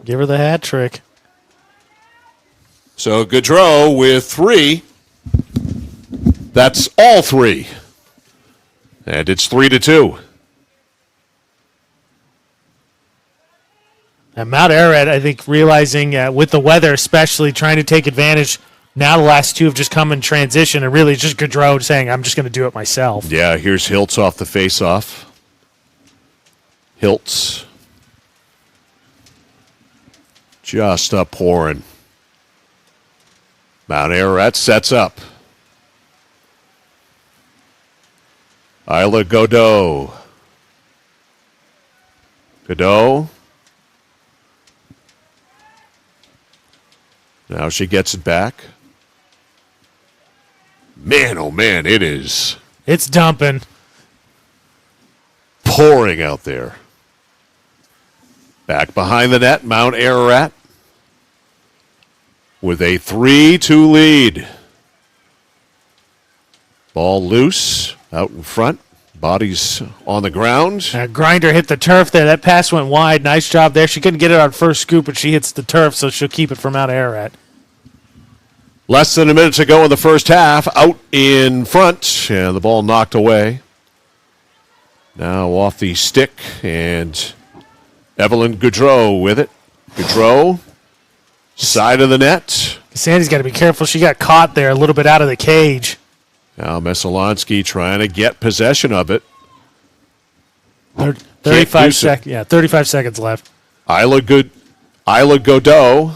Give her the hat trick. So Goudreau with 3. That's all 3. And it's 3-2. And Mount Ararat, I think, realizing with the weather especially, trying to take advantage. Now the last 2 have just come in transition, and really just Goudreau saying, I'm just going to do it myself. Yeah, here's Hiltz off the face-off. Hiltz. Just a pouring. Mount Ararat sets up. Isla Godot. Godot. Now she gets it back. Man, oh man, it is. It's dumping. Pouring out there. Back behind the net, Mount Ararat with a 3-2 lead. Ball loose, out in front. Bodies on the ground. Grinder hit the turf there. That pass went wide. Nice job there. She couldn't get it on first scoop, but she hits the turf, so she'll keep it from Mount Ararat. Less than a minute to go in the first half. Out in front, and the ball knocked away. Now off the stick, and Evelyn Goudreau with it. Goudreau, side of the net. Sandy's got to be careful. She got caught there a little bit out of the cage. Now Messalonskee trying to get possession of it. 35 seconds. Yeah, 35 seconds left. Isla Godot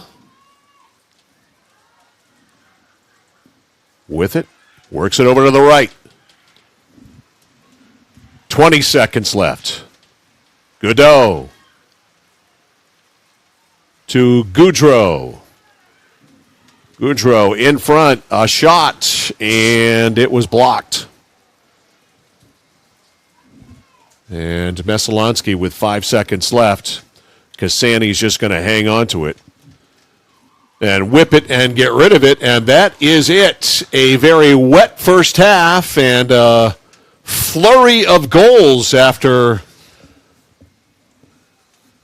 with it. Works it over to the right. 20 seconds left. Godot to Goudreau. Goudreau in front. A shot, and it was blocked. And Messalonskee with 5 seconds left. Cassani's just going to hang on to it and whip it and get rid of it, and that is it. A very wet first half and a flurry of goals after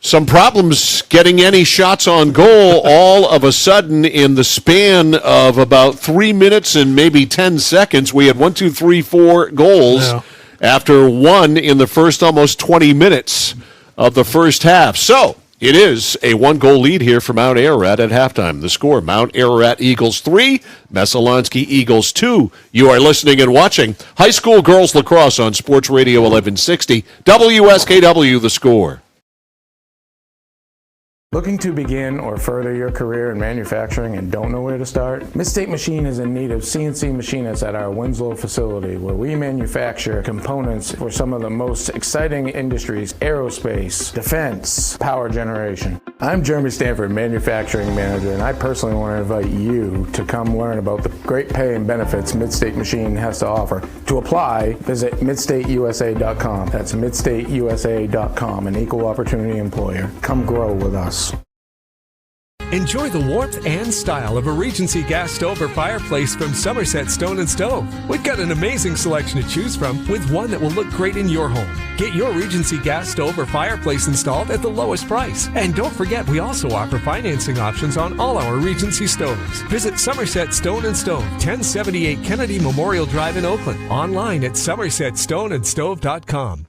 some problems getting any shots on goal. All of a sudden, in the span of about 3 minutes and maybe 10 seconds, we had 4 goals. Yeah. After one in the first almost 20 minutes of the first half. So it is a 1-goal lead here for Mount Ararat at halftime. The score, Mount Ararat Eagles 3, Messalonskee Eagles 2. You are listening and watching High School Girls Lacrosse on Sports Radio 1160, WSKW, The Score. Looking to begin or further your career in manufacturing and don't know where to start? Midstate Machine is in need of CNC machinists at our Winslow facility, where we manufacture components for some of the most exciting industries: aerospace, defense, power generation. I'm Jeremy Stanford, manufacturing manager, and I personally want to invite you to come learn about the great pay and benefits Midstate Machine has to offer. To apply, visit midstateusa.com. That's midstateusa.com, an equal opportunity employer. Come grow with us. Enjoy the warmth and style of a Regency gas stove or fireplace from Somerset Stone & Stove. We've got an amazing selection to choose from, with one that will look great in your home. Get your Regency gas stove or fireplace installed at the lowest price. And don't forget, we also offer financing options on all our Regency stoves. Visit Somerset Stone & Stove, 1078 Kennedy Memorial Drive in Oakland. Online at somersetstoneandstove.com.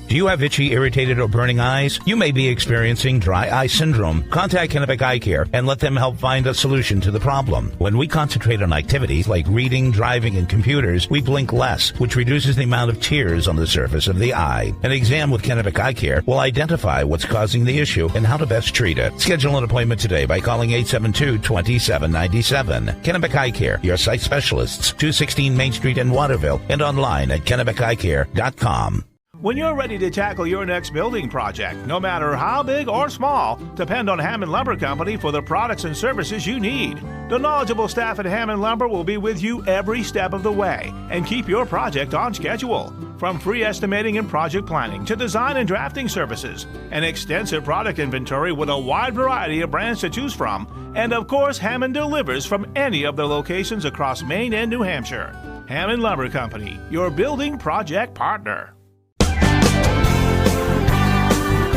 Do you have itchy, irritated, or burning eyes? You may be experiencing dry eye syndrome. Contact Kennebec Eye Care and let them help find a solution to the problem. When we concentrate on activities like reading, driving, and computers, we blink less, which reduces the amount of tears on the surface of the eye. An exam with Kennebec Eye Care will identify what's causing the issue and how to best treat it. Schedule an appointment today by calling 872-2797. Kennebec Eye Care, your sight specialists, 216 Main Street in Waterville, and online at KennebecEyeCare.com. When you're ready to tackle your next building project, no matter how big or small, depend on Hammond Lumber Company for the products and services you need. The knowledgeable staff at Hammond Lumber will be with you every step of the way and keep your project on schedule. From free estimating and project planning to design and drafting services, an extensive product inventory with a wide variety of brands to choose from, and of course, Hammond delivers from any of their locations across Maine and New Hampshire. Hammond Lumber Company, your building project partner.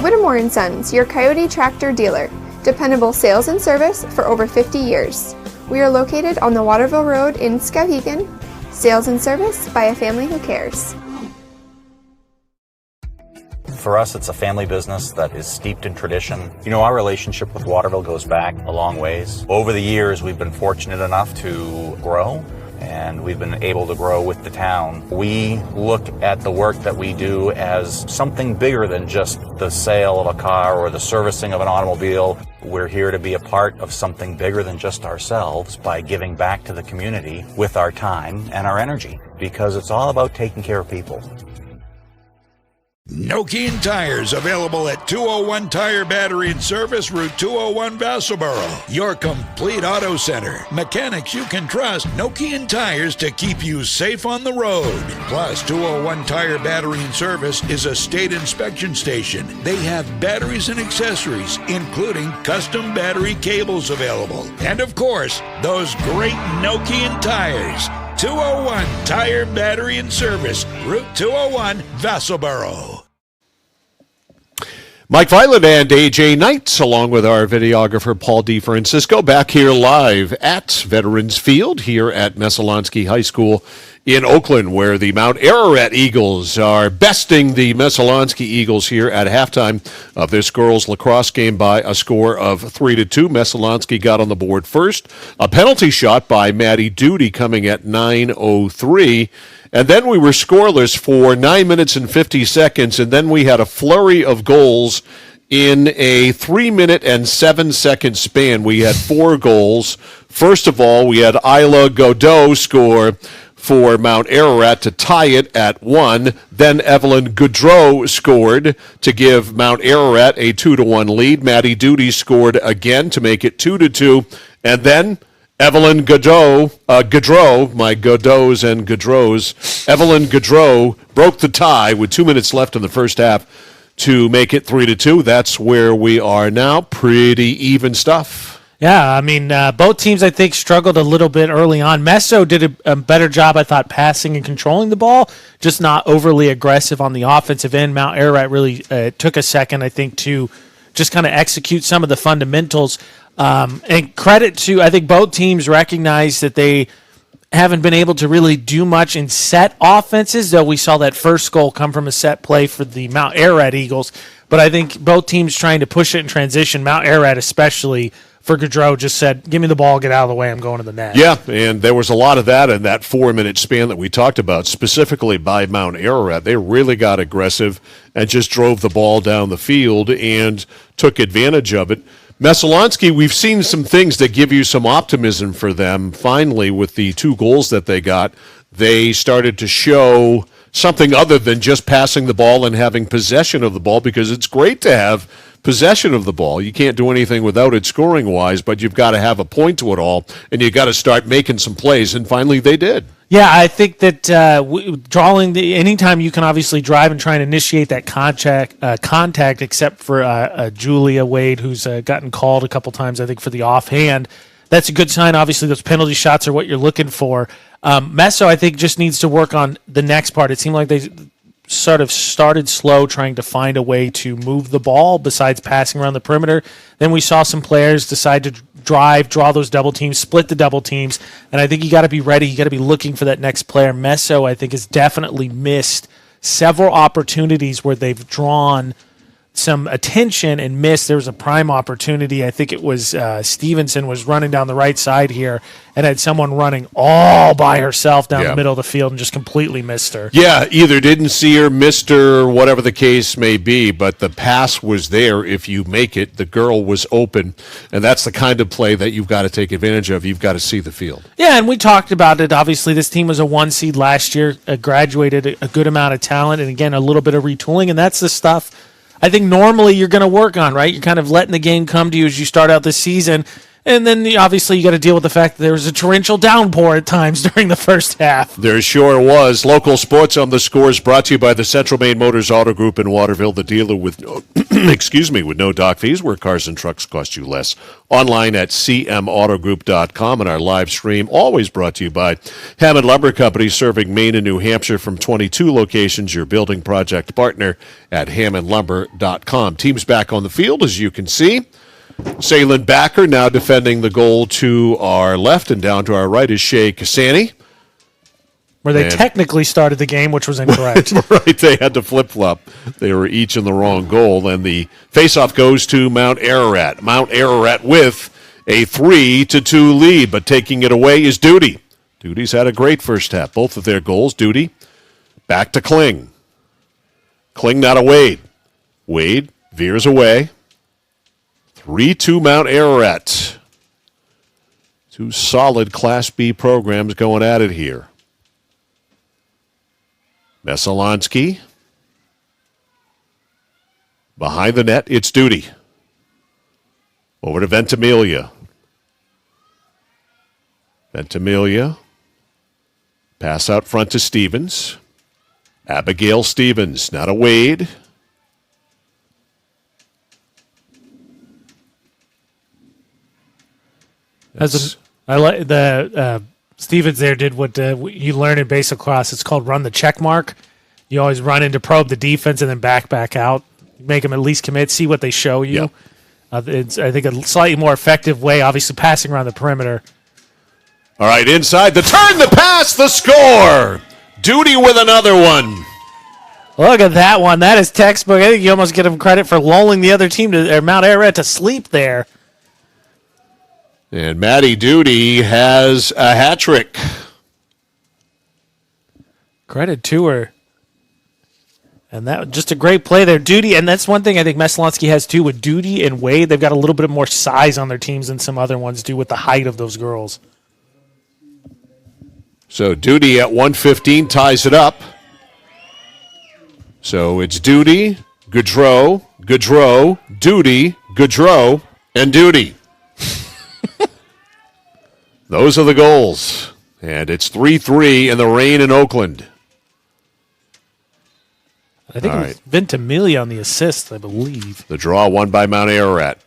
Whittemore & Sons, your Coyote tractor dealer. Dependable sales and service for over 50 years. We are located on the Waterville Road in Skowhegan. Sales and service by a family who cares. For us, it's a family business that is steeped in tradition. You know, our relationship with Waterville goes back a long ways. Over the years, we've been fortunate enough to grow, and we've been able to grow with the town. We look at the work that we do as something bigger than just the sale of a car or the servicing of an automobile. We're here to be a part of something bigger than just ourselves by giving back to the community with our time and our energy, because it's all about taking care of people. Nokian Tires, available at 201 Tire Battery and Service, Route 201, Vassalboro. Your complete auto center. Mechanics you can trust. Nokian Tires to keep you safe on the road. Plus, 201 Tire Battery and Service is a state inspection station. They have batteries and accessories, including custom battery cables available. And of course, those great Nokian tires. 201 Tire Battery and Service, Route 201, Vassalboro. Mike Violet and AJ Knight, along with our videographer Paul DeFrancisco, back here live at Veterans Field here at Messalonskee High School in Oakland, where the Mount Ararat Eagles are besting the Messalonskee Eagles here at halftime of this girls' lacrosse game by a score of 3-2. Messalonskee got on the board first. A penalty shot by Maddie Duty coming at 9:03. And then we were scoreless for 9 minutes and 50 seconds, and then we had a flurry of goals in a 3-minute and 7-second span. We had 4 goals. First of all, we had Isla Godot score for Mount Ararat to tie it at 1. Then Evelyn Goudreau scored to give Mount Ararat a 2-1 lead. Maddie Duty scored again to make it 2-2. And then Evelyn Goudreau, my Godots and Goudreaus, Evelyn Goudreau broke the tie with 2 minutes left in the first half to make it 3-2. That's where we are now. Pretty even stuff. Yeah, I mean, both teams, I think, struggled a little bit early on. Meso did a better job, I thought, passing and controlling the ball, just not overly aggressive on the offensive end. Mount Ararat really took a second, I think, to just kind of execute some of the fundamentals. And credit to, I think both teams recognize that they haven't been able to really do much in set offenses, though we saw that first goal come from a set play for the Mount Ararat Eagles. But I think both teams trying to push it in transition, Mount Ararat especially, for Goudreau just said, give me the ball, get out of the way, I'm going to the net. Yeah, and there was a lot of that in that 4-minute span that we talked about, specifically by Mount Ararat. They really got aggressive and just drove the ball down the field and took advantage of it. Messalonskee, we've seen some things that give you some optimism for them. Finally, with the 2 goals that they got, they started to show something other than just passing the ball and having possession of the ball, because it's great to have possession of the ball. You can't do anything without it scoring-wise, but you've got to have a point to it all, and you've got to start making some plays, and finally they did. Yeah, I think that anytime you can obviously drive and try and initiate that contact, except for Julia Wade, who's gotten called a couple times, I think, for the offhand, that's a good sign. Obviously, those penalty shots are what you're looking for. Meso, I think, just needs to work on the next part. It seemed like they sort of started slow, trying to find a way to move the ball besides passing around the perimeter. Then we saw some players decide to drive, draw those double teams, split the double teams, and I think you got to be ready. You got to be looking for that next player. Meso, I think, has definitely missed several opportunities where they've drawn some attention and missed. There was a prime opportunity. I think it was Stevenson was running down the right side here and had someone running all by herself down the middle of the field and just completely missed her. Yeah, either didn't see her, missed her, whatever the case may be, but the pass was there. If you make it, the girl was open, and that's the kind of play that you've got to take advantage of. You've got to see the field. Yeah, and we talked about it. Obviously, this team was a 1 seed last year, graduated a good amount of talent, and again, a little bit of retooling, and that's the stuff I think normally you're going to work on, right? You're kind of letting the game come to you as you start out this season. And then obviously you got to deal with the fact that there was a torrential downpour at times during the first half. There sure was. Local sports on the Score is brought to you by the Central Maine Motors Auto Group in Waterville, the dealer with with no dock fees, where cars and trucks cost you less. Online at cmautogroup.com, and our live stream always brought to you by Hammond Lumber Company, serving Maine and New Hampshire from 22 locations, your building project partner at hammondlumber.com. Teams back on the field, as you can see. Salen Backer now defending the goal to our left, and down to our right is Shea Cassani. Where they technically started the game, which was incorrect. Right, they had to flip-flop. They were each in the wrong goal, and the face-off goes to Mount Ararat. Mount Ararat with a 3-2 lead, but taking it away is Duty. Duty's had a great first half. Both of their goals, Duty, back to Kling. Kling now to Wade. Wade veers away. 3-2 Mount Ararat. 2 solid Class B programs going at it here. Messalonskee. Behind the net, it's Duty. Over to Ventimiglia. Ventimiglia. Pass out front to Stevens. Abigail Stevens, now to Wade. I like the Stevens there did what you learn in basic class. It's called run the check mark. You always run in to probe the defense and then back out. make them at least commit, see what they show you. Yep. It's, I think, a slightly more effective way, obviously passing around the perimeter. All right, inside the turn, the pass, the score. Duty with another one. Look at that one. That is textbook. I think you almost get him credit for lulling the other team, or Mount Ararat, to sleep there. And Maddie Duty has a hat trick. Credit to her. And that just a great play there. Duty, and that's one thing I think Messalonskee has too with Duty and Wade. They've got a little bit more size on their teams than some other ones do with the height of those girls. So Duty at 115 ties it up. So it's Duty, Gaudreau, Duty, Gaudreau, and Duty. Those are the goals. And it's 3-3 in the rain in Oakland. I think it was Ventimiglia on the assist, I believe. The draw won by Mount Ararat.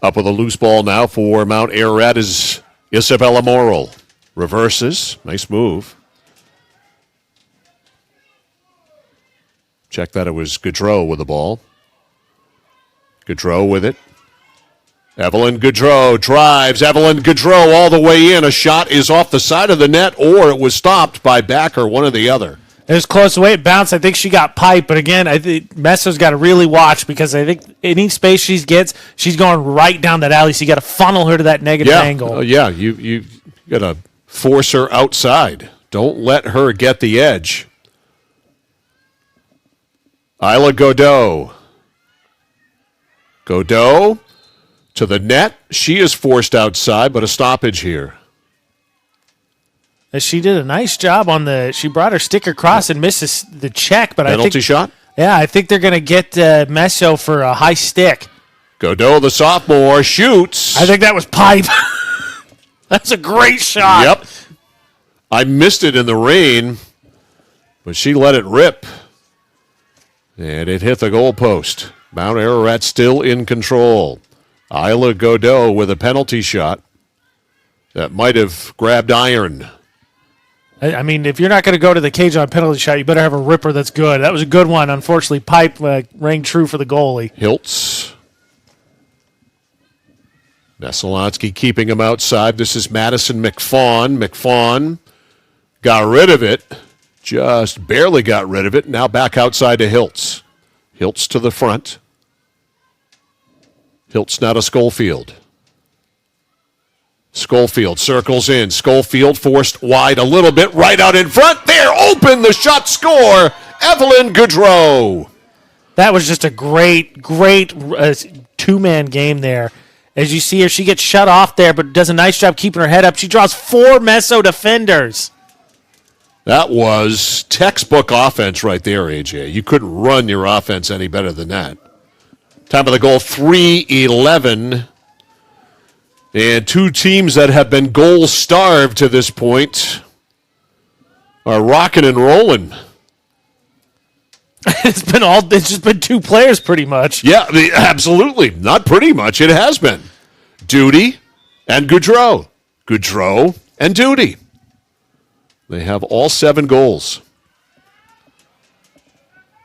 Up with a loose ball now for Mount Ararat is Isabella Morrill. Reverses. Nice move. Check that it was Gaudreau with the ball. Gaudreau with it. Evelyn Gaudreau drives. Evelyn Gaudreau all the way in. A shot is off the side of the net, or it was stopped by Backer, one or the other. It was close. The way it bounced, I think she got piped. But again, I think Messo's got to really watch, because I think any space she gets, she's going right down that alley. So you got to funnel her to that negative angle. You got to force her outside. Don't let her get the edge. Isla Godot. Godot to the net. She is forced outside, but a stoppage here. She did a nice job on she brought her stick across and misses the check. But Penalty shot? Yeah, I think they're going to get Messo for a high stick. Godot, the sophomore, shoots. I think that was pipe. That's a great shot. Yep. I missed it in the rain, but she let it rip. And it hit the goalpost. Mount Ararat still in control. Isla Godot with a penalty shot that might have grabbed iron. I mean, if you're not going to go to the cage on penalty shot, you better have a ripper that's good. That was a good one. Unfortunately, pipe rang true for the goalie. Hiltz. Messalonskee keeping him outside. This is Madison McFawn. McFawn got rid of it. Just barely got rid of it. Now back outside to Hiltz. Hiltz to the front. Hiltz now to Schofield. Schofield circles in. Schofield forced wide a little bit. Right out in front. There, open the shot, score. Evelyn Gaudreau. That was just a great two-man game there. As you see her, she gets shut off there, but does a nice job keeping her head up. She draws 4 Messo defenders. That was textbook offense right there, AJ. You couldn't run your offense any better than that. Time of the goal, 3:11. And two teams that have been goal-starved to this point are rocking and rolling. It's just been 2 players pretty much. Yeah, absolutely. Not pretty much. It has been. Duty and Gaudreau. Gaudreau and Duty. They have all 7 goals.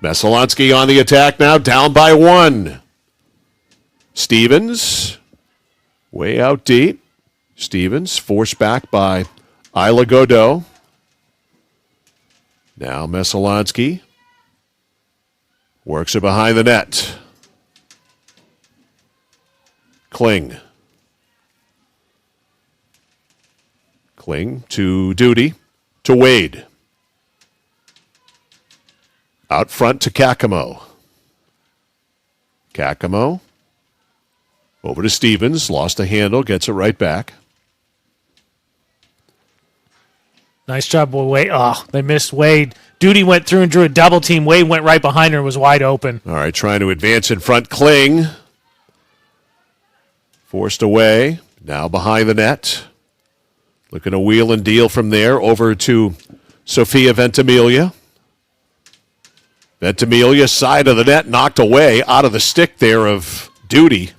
Messalonskee on the attack now, down by 1. Stevens, way out deep. Stevens forced back by Isla Godot. Now Messalonskee works it behind the net. Kling. Kling to Duty. To Wade. Out front to Kakamo. Kakamo. Over to Stevens. Lost the handle. Gets it right back. Nice job, Wade. Oh, they missed Wade. Duty went through and drew a double team. Wade went right behind her and was wide open. All right, trying to advance in front. Kling. Forced away. Now behind the net. Looking to wheel and deal from there over to Sophia Ventimiglia. Ventimiglia, side of the net, knocked away out of the stick there of Duty.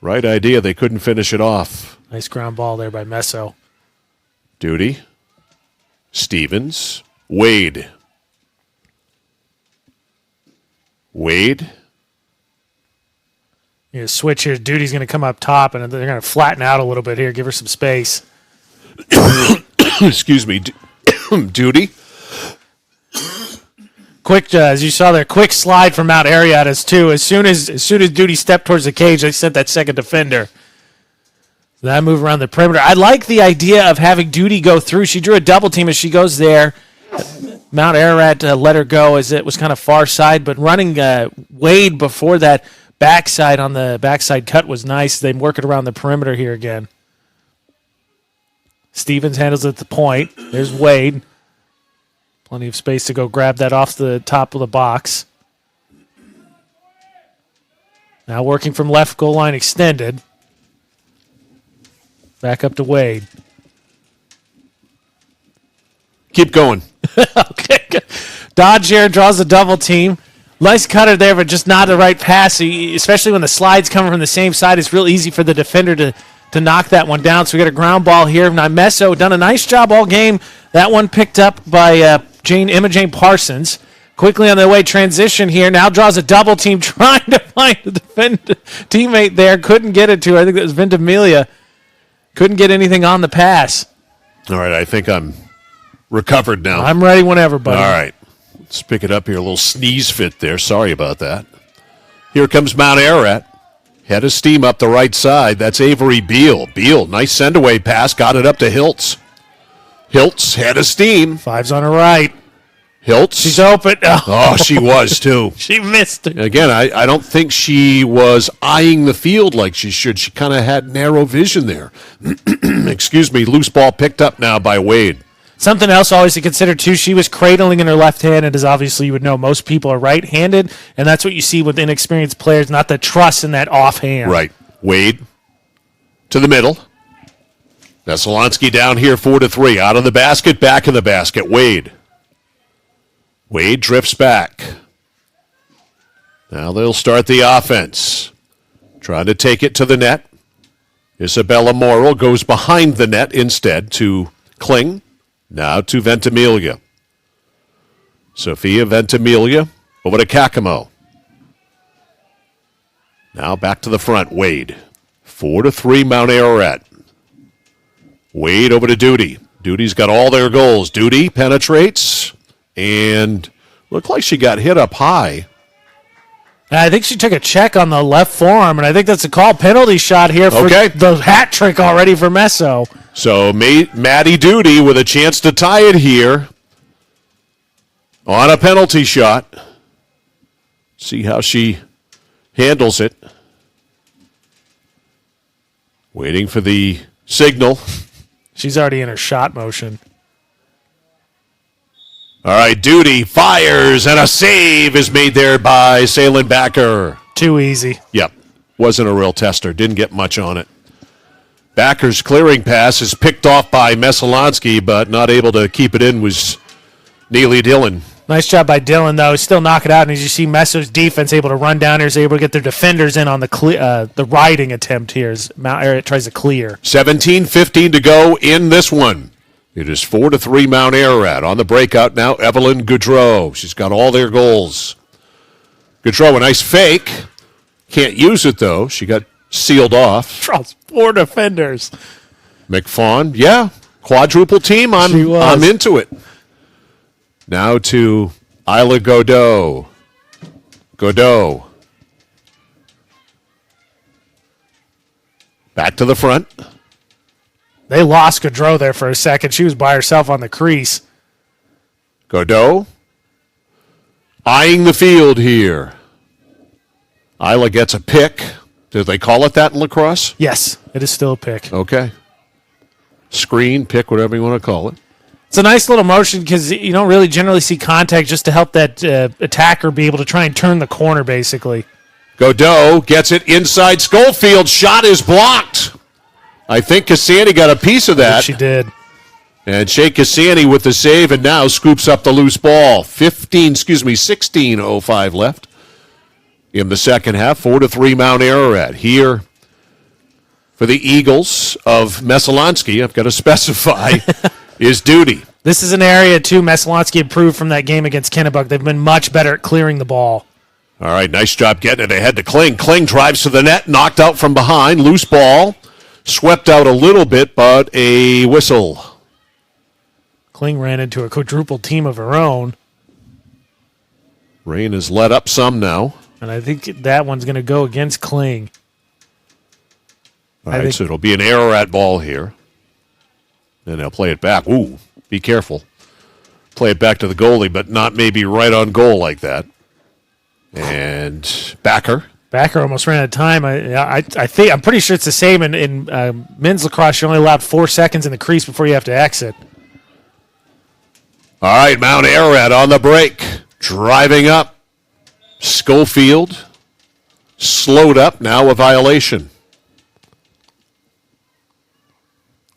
Right idea. They couldn't finish it off. Nice ground ball there by Messo. Duty. Stevens. Wade. Wade. You switch here. Duty's going to come up top, and they're going to flatten out a little bit here. Give her some space. Excuse me. Duty. Quick, as you saw there, quick slide from Mount Ararat as too. As soon as Duty stepped towards the cage, they sent that second defender. That move around the perimeter. I like the idea of having Duty go through. She drew a double team as she goes there. Mount Ararat let her go as it was kind of far side, but running Wade before that backside on the backside cut was nice. They work it around the perimeter here again. Stevens handles it at the point. There's Wade. Plenty of space to go grab that off the top of the box. Now working from left goal line extended. Back up to Wade. Keep going. Okay. Dodge here draws a double team. Nice cutter there, but just not the right pass. Especially when the slide's coming from the same side, it's real easy for the defender to knock that one down. So we got a ground ball here. Now Messo done a nice job all game. That one picked up by Emma Jane Parsons. Quickly on their way, transition here. Now draws a double team, trying to find the teammate there. Couldn't get it to her. I think that was Ventimiglia. Couldn't get anything on the pass. All right, I think I'm recovered now. I'm ready whenever, buddy. All right. Let's pick it up here. A little sneeze fit there. Sorry about that. Here comes Mount Ararat. Head of steam up the right side. That's Avery Beal. Beal, nice send-away pass. Got it up to Hiltz. Hiltz, head of steam. Five's on her right. Hiltz. She's open. Oh, she was, too. She missed it. Again, I don't think she was eyeing the field like she should. She kind of had narrow vision there. Excuse me. Loose ball picked up now by Wade. Something else always to consider, too, she was cradling in her left hand, and as obviously you would know, most people are right-handed, and that's what you see with inexperienced players, not the trust in that offhand. Right. Wade to the middle. Messalonskee down here 4-3. Out of the basket, back in the basket. Wade. Wade drifts back. Now they'll start the offense. Trying to take it to the net. Isabella Morrow goes behind the net instead to Kling. Now to Ventimiglia. Sophia Ventimiglia over to Kakamo. Now back to the front, Wade. 4-3 Mount Ararat. Wade over to Duty. Duty's got all their goals. Duty penetrates and looked like she got hit up high. I think she took a check on the left forearm, and I think that's a call penalty shot here for the hat trick already for Messo. So Maddie Duty with a chance to tie it here on a penalty shot. See how she handles it. Waiting for the signal. She's already in her shot motion. All right, Duty fires, and a save is made there by Salen-Backer. Too easy. Yep. Wasn't a real tester. Didn't get much on it. Backer's clearing pass is picked off by Messalonskee, but not able to keep it in was Neely Dillon. Nice job by Dillon, though. Still knock it out, and as you see, Messo's defense able to run down here, is able to get their defenders in on the riding attempt here as Mount Ararat tries to clear. 17:15 to go in this one. It is 4-3 Mount Ararat. On the breakout now, Evelyn Goudreau. She's got all their goals. Goudreau, a nice fake. Can't use it, though. She got sealed off. Draws 4 defenders. McFawn, yeah. Quadruple team. I'm into it. Now to Isla Godot. Godot. Back to the front. They lost Gaudreau there for a second. She was by herself on the crease. Godot eyeing the field here. Isla gets a pick. Do they call it that in lacrosse? Yes, it is still a pick. Okay. Screen, pick, whatever you want to call it. It's a nice little motion because you don't really generally see contact just to help that attacker be able to try and turn the corner, basically. Godot gets it inside Schofield. Shot is blocked. I think Cassani got a piece of that. Yes, she did. And Shea Cassani with the save and now scoops up the loose ball. 16:05 left in the second half. 4-3 Mount Ararat. Here for the Eagles of Messalonskee, I've got to specify, is Duty. This is an area, too, Messalonskee improved from that game against Kennebunk. They've been much better at clearing the ball. All right, nice job getting it ahead to Kling. Kling drives to the net, knocked out from behind, loose ball. Swept out a little bit, but a whistle. Kling ran into a quadruple team of her own. Rain has let up some now. And I think that one's going to go against Kling. All right, so it'll be an Ararat ball here. And they'll play it back. Ooh, be careful. Play it back to the goalie, but not maybe right on goal like that. And Backer almost ran out of time. I'm pretty sure it's the same in men's lacrosse. You're only allowed 4 seconds in the crease before you have to exit. All right, Mount Ararat on the break. Driving up. Schofield slowed up. Now a violation.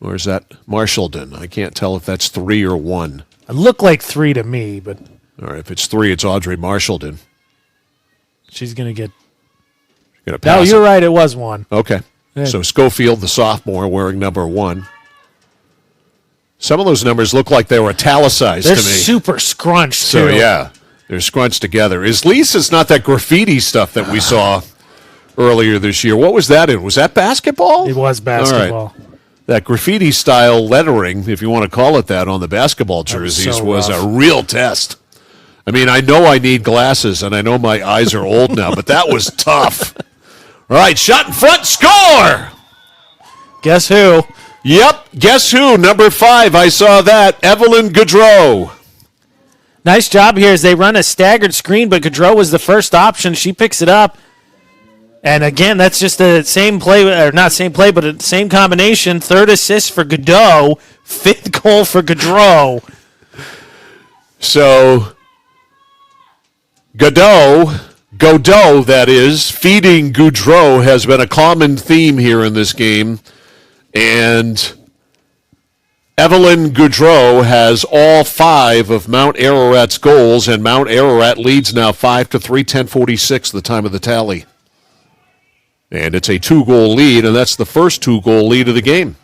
Or is that Marshallton? I can't tell if that's 3 or 1. It looked like 3 to me, but... All right, if it's 3, it's Audrey Marshallton. She's going to get... No, you're right. It was 1. Okay. Yeah. So Schofield, the sophomore, wearing number 1. Some of those numbers look like they were italicized They're to me. super scrunched, So, too. yeah, they're scrunched together. Lisa's not that graffiti stuff that we saw earlier this year. What was that in? Was that basketball? It was basketball. All right. That graffiti-style lettering, if you want to call it that, on the basketball jerseys was a real test. I mean, I know I need glasses, and I know my eyes are old now, but that was tough. All right, shot in front, score! Guess who? Yep, guess who? Number 5, I saw that. Evelyn Gaudreau. Nice job here as they run a staggered screen, but Gaudreau was the first option. She picks it up. And again, that's just the same play, or not same play, but the same combination. 3rd assist for Godot, 5th goal for Gaudreau. So, Godot, that is, feeding Gaudreau has been a common theme here in this game. And Evelyn Gaudreau has all 5 of Mount Ararat's goals, and Mount Ararat leads now 5-3, 10:46 the time of the tally. And it's a 2-goal lead, and that's the first 2-goal lead of the game.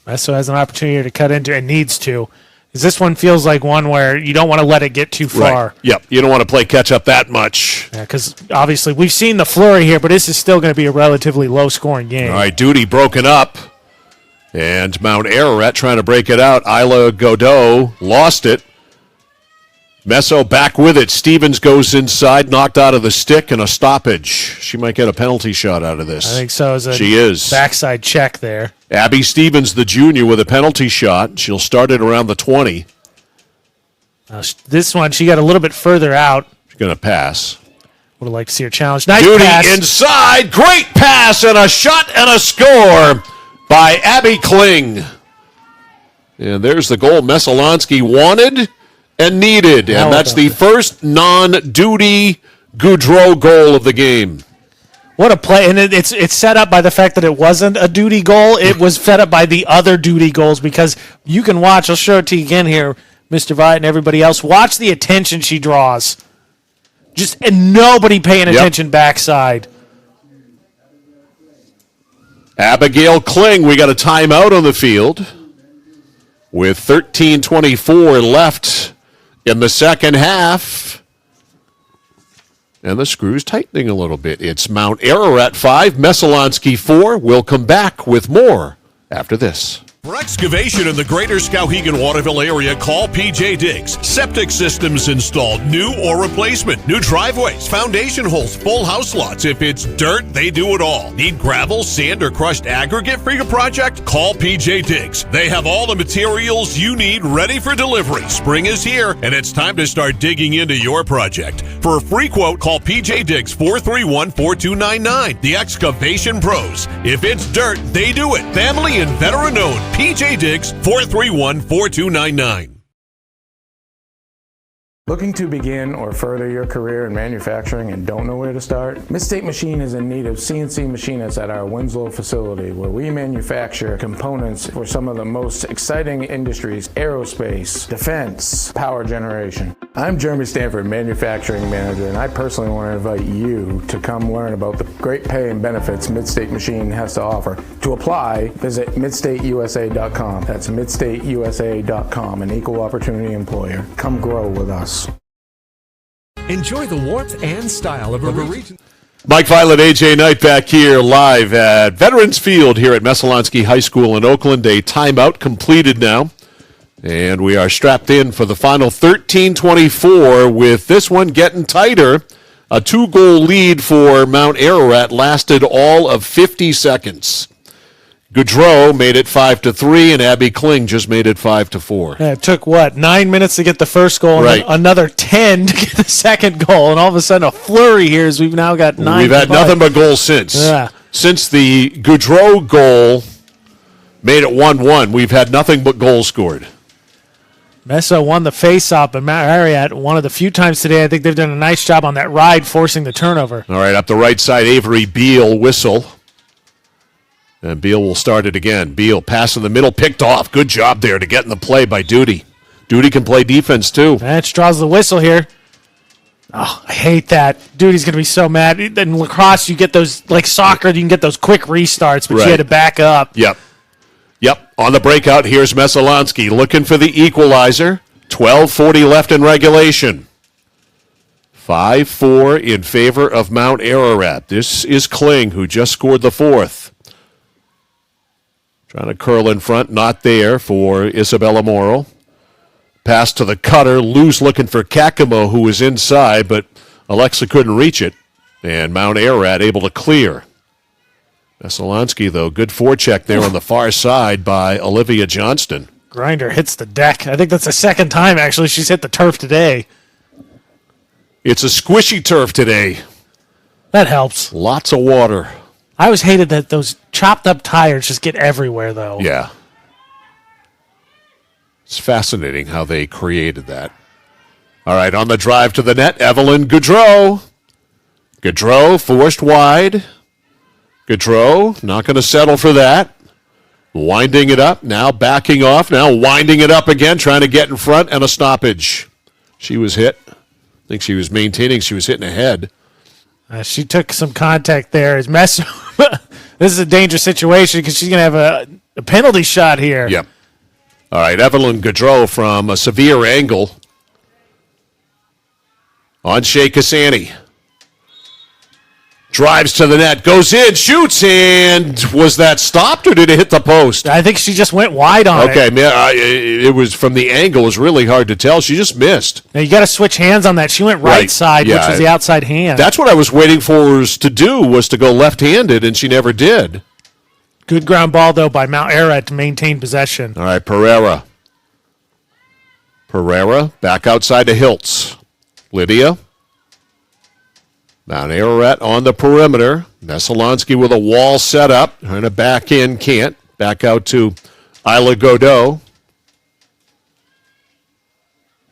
Meso has an opportunity to cut into, and needs to. Because this one feels like one where you don't want to let it get too far. Right. Yep, you don't want to play catch-up that much. Yeah, because obviously we've seen the flurry here, but this is still going to be a relatively low-scoring game. All right, duty broken up. And Mount Ararat trying to break it out. Isla Godot lost it. Meso back with it. Stevens goes inside, knocked out of the stick, and a stoppage. She might get a penalty shot out of this. I think so. She is. Backside check there. Abby Stevens, the junior, with a penalty shot. She'll start it around the 20. This one, she got a little bit further out. She's going to pass. Would have liked to see her challenge. Nice Duty pass. inside. Great pass and a shot and a score by Abby Kling. And there's the goal Messalonskee wanted and needed. And that's the first non-duty Gaudreau goal of the game. What a play. And it's set up by the fact that it wasn't a duty goal. It was set up by the other duty goals because you can watch. I'll show it to you again here, Mr. Vite and everybody else. Watch the attention she draws. And nobody paying attention backside. Abigail Kling, we got a timeout on the field with 13:24 left in the second half. And the screw's tightening a little bit. It's Mount Ararat 5, Messalonskee 4. We'll come back with more after this. For excavation in the greater Skowhegan-Waterville area, call PJ Diggs. Septic systems installed, new or replacement. New driveways, foundation holes, full house lots. If it's dirt, they do it all. Need gravel, sand, or crushed aggregate for your project? Call PJ Diggs. They have all the materials you need ready for delivery. Spring is here, and it's time to start digging into your project. For a free quote, call PJ Diggs 431-4299. The Excavation Pros. If it's dirt, they do it. Family and veteran-owned. PJ Diggs, 431-4299. Looking to begin or further your career in manufacturing and don't know where to start? Midstate Machine is in need of CNC machinists at our Winslow facility where we manufacture components for some of the most exciting industries: aerospace, defense, power generation. I'm Jeremy Stanford, manufacturing manager, and I personally want to invite you to come learn about the great pay and benefits Midstate Machine has to offer. To apply, visit midstateusa.com. That's midstateusa.com, an equal opportunity employer. Come grow with us. Enjoy the warmth and style of a region. Mike Violet, AJ Knight back here live at Veterans Field here at Messalonskee High School in Oakland. A timeout completed now. And we are strapped in for the final 13-24 with this one getting tighter. A 2-goal lead for Mount Ararat lasted all of 50 seconds. Goudreau made it 5-3, and Abby Kling just made it 5-4. Yeah, it took, 9 minutes to get the first goal, and then another 10 to get the second goal, and all of a sudden a flurry here as we've now got 9. We've had nothing but goals since. Yeah. Since the Goudreau goal made it 1-1, we've had nothing but goals scored. Messo won the face-off, but Mount Ararat, one of the few times today, I think they've done a nice job on that ride, forcing the turnover. All right, up the right side, Avery Beal whistle. And Beal will start it again. Beal pass in the middle, picked off. Good job there to get in the play by Duty. Duty can play defense too. Match draws the whistle here. Oh, I hate that. Duty's going to be so mad. In lacrosse, you get those, like soccer, you can get those quick restarts, but you had to back up. Yep. On the breakout, here's Messalonskee looking for the equalizer. 12:40 left in regulation. 5-4 in favor of Mount Ararat. This is Kling, who just scored the fourth. Trying to curl in front, not there for Isabella Morrow. Pass to the cutter, loose looking for Kakamo, who was inside, but Alexa couldn't reach it. And Mount Ararat able to clear. Messalonskee, though, good forecheck there on the far side by Olivia Johnston. Grinder hits the deck. I think that's the second time, actually, she's hit the turf today. It's a squishy turf today. That helps. Lots of water. I always hated that those chopped up tires just get everywhere, though. Yeah. It's fascinating how they created that. All right, on the drive to the net, Evelyn Goudreau. Goudreau forced wide. Goudreau not going to settle for that. Winding it up, now backing off, now winding it up again, trying to get in front, and a stoppage. She was hit. I think she was maintaining. She was hitting ahead. She took some contact there. This is a dangerous situation because she's going to have a penalty shot here. Yep. All right, Evelyn Goudreau from a severe angle on Shea Cassani. Drives to the net, goes in, shoots, and was that stopped or did it hit the post? I think she just went wide on it. Okay, it was from the angle. It was really hard to tell. She just missed. Now you got to switch hands on that. She went right side, which was the outside hand. That's what I was waiting for her to do, was to go left-handed, and she never did. Good ground ball, though, by Mount Ararat to maintain possession. All right, Pereira. Back outside to Hiltz. Lydia. Mount Ararat on the perimeter. Messalonskee with a wall set up. Trying to back in, can't. Back out to Isla Godot.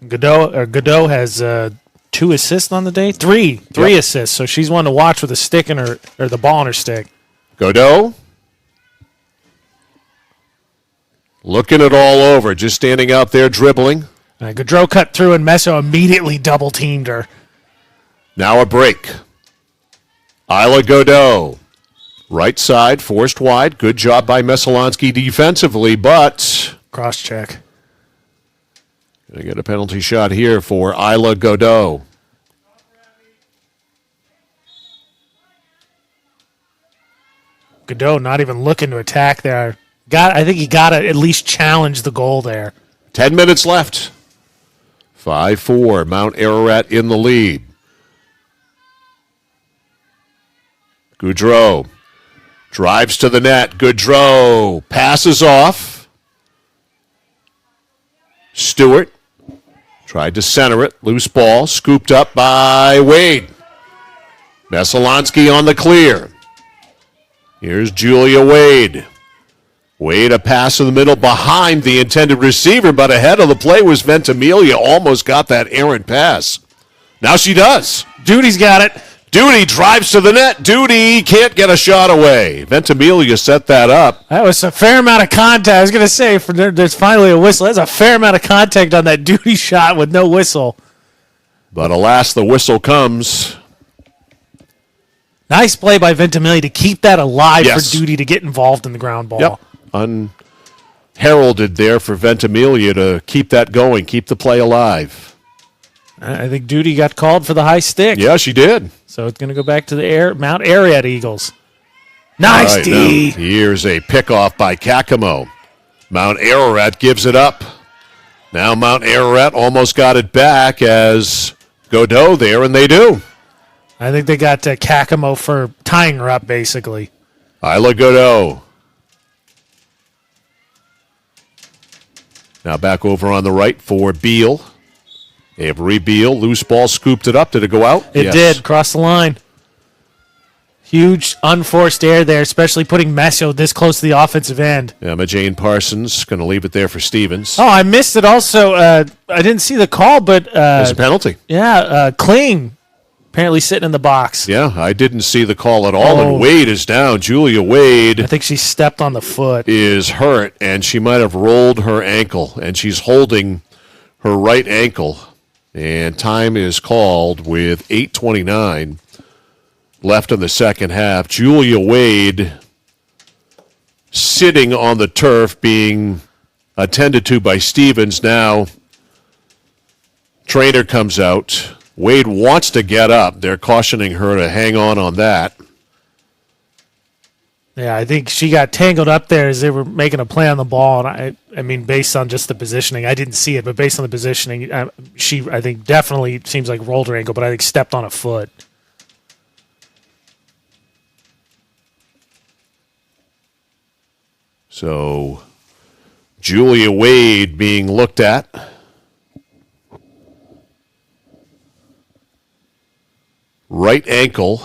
Godot has 2 assists on the day. Three assists. So she's one to watch with a stick in her, or the ball in her stick. Godot. Looking it all over. Just standing out there dribbling. Godot cut through and Messo immediately double-teamed her. Now a break. Isla Godot. Right side, forced wide. Good job by Messalonskee defensively, but... Cross-check. Going to get a penalty shot here for Isla Godot. Godot not even looking to attack there. I think he got to at least challenge the goal there. 10 minutes left. 5-4, Mount Ararat in the lead. Goudreau drives to the net. Goudreau passes off. Stewart tried to center it. Loose ball scooped up by Wade. Messalonskee on the clear. Here's Julia Wade. Wade a pass in the middle behind the intended receiver, but ahead of the play was Ventimiglia. Almost got that errant pass. Now she does. Duty's got it. Duty drives to the net. Duty can't get a shot away. Ventimiglia set that up. That was a fair amount of contact. I was going to say, there's finally a whistle. That's a fair amount of contact on that Duty shot with no whistle. But alas, the whistle comes. Nice play by Ventimiglia to keep that alive for Duty to get involved in the ground ball. Yep. Unheralded there for Ventimiglia to keep that going, keep the play alive. I think Duty got called for the high stick. Yeah, she did. So it's going to go back to the Mount Ararat Eagles. Nice, right, D. now, here's a pickoff by Kakamo. Mount Ararat gives it up. Now Mount Ararat almost got it back as Godot there, and they do. I think they got Kakamo for tying her up, basically. Isla Godot. Now back over on the right for Beal. Avery Beal, loose ball, scooped it up. Did it go out? It did, cross the line. Huge unforced error there, especially putting Messo this close to the offensive end. Emma Jane Parsons going to leave it there for Stevens. Oh, I missed it also. I didn't see the call, but... There's a penalty. Yeah, Kling apparently sitting in the box. Yeah, I didn't see the call at all, Oh. and Wade is down. Julia Wade... I think she stepped on the foot. ...is hurt, and she might have rolled her ankle, and she's holding her right ankle. And time is called with 8:29 left in the second half. Julia Wade sitting on the turf being attended to by Stevens. Now, trainer comes out. Wade wants to get up. They're cautioning her to hang on that. Yeah, I think she got tangled up there as they were making a play on the ball. And I mean, based on just the positioning, I didn't see it, but based on the positioning, she, I think, definitely seems like rolled her ankle, but I think stepped on a foot. So, Julia Wade being looked at. Right ankle.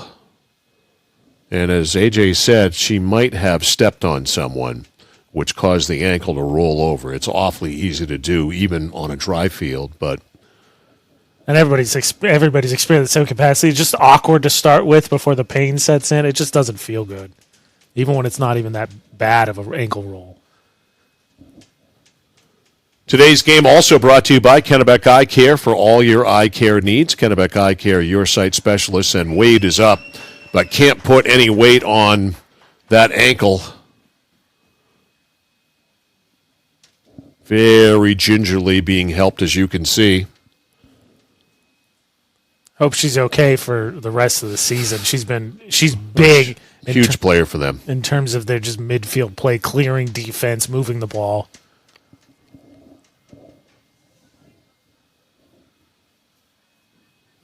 And as AJ said, she might have stepped on someone, which caused the ankle to roll over. It's awfully easy to do, even on a dry field, but... And everybody's experienced the same capacity. It's just awkward to start with before the pain sets in. It just doesn't feel good, even when it's not even that bad of an ankle roll. Today's game also brought to you by Kennebec Eye Care for all your eye care needs. Kennebec Eye Care, your site specialist, and Wade is up, but can't put any weight on that ankle. Very gingerly being helped, as you can see. Hope she's okay for the rest of the season. She's big. Huge player for them. In terms of their just midfield play, clearing defense, moving the ball.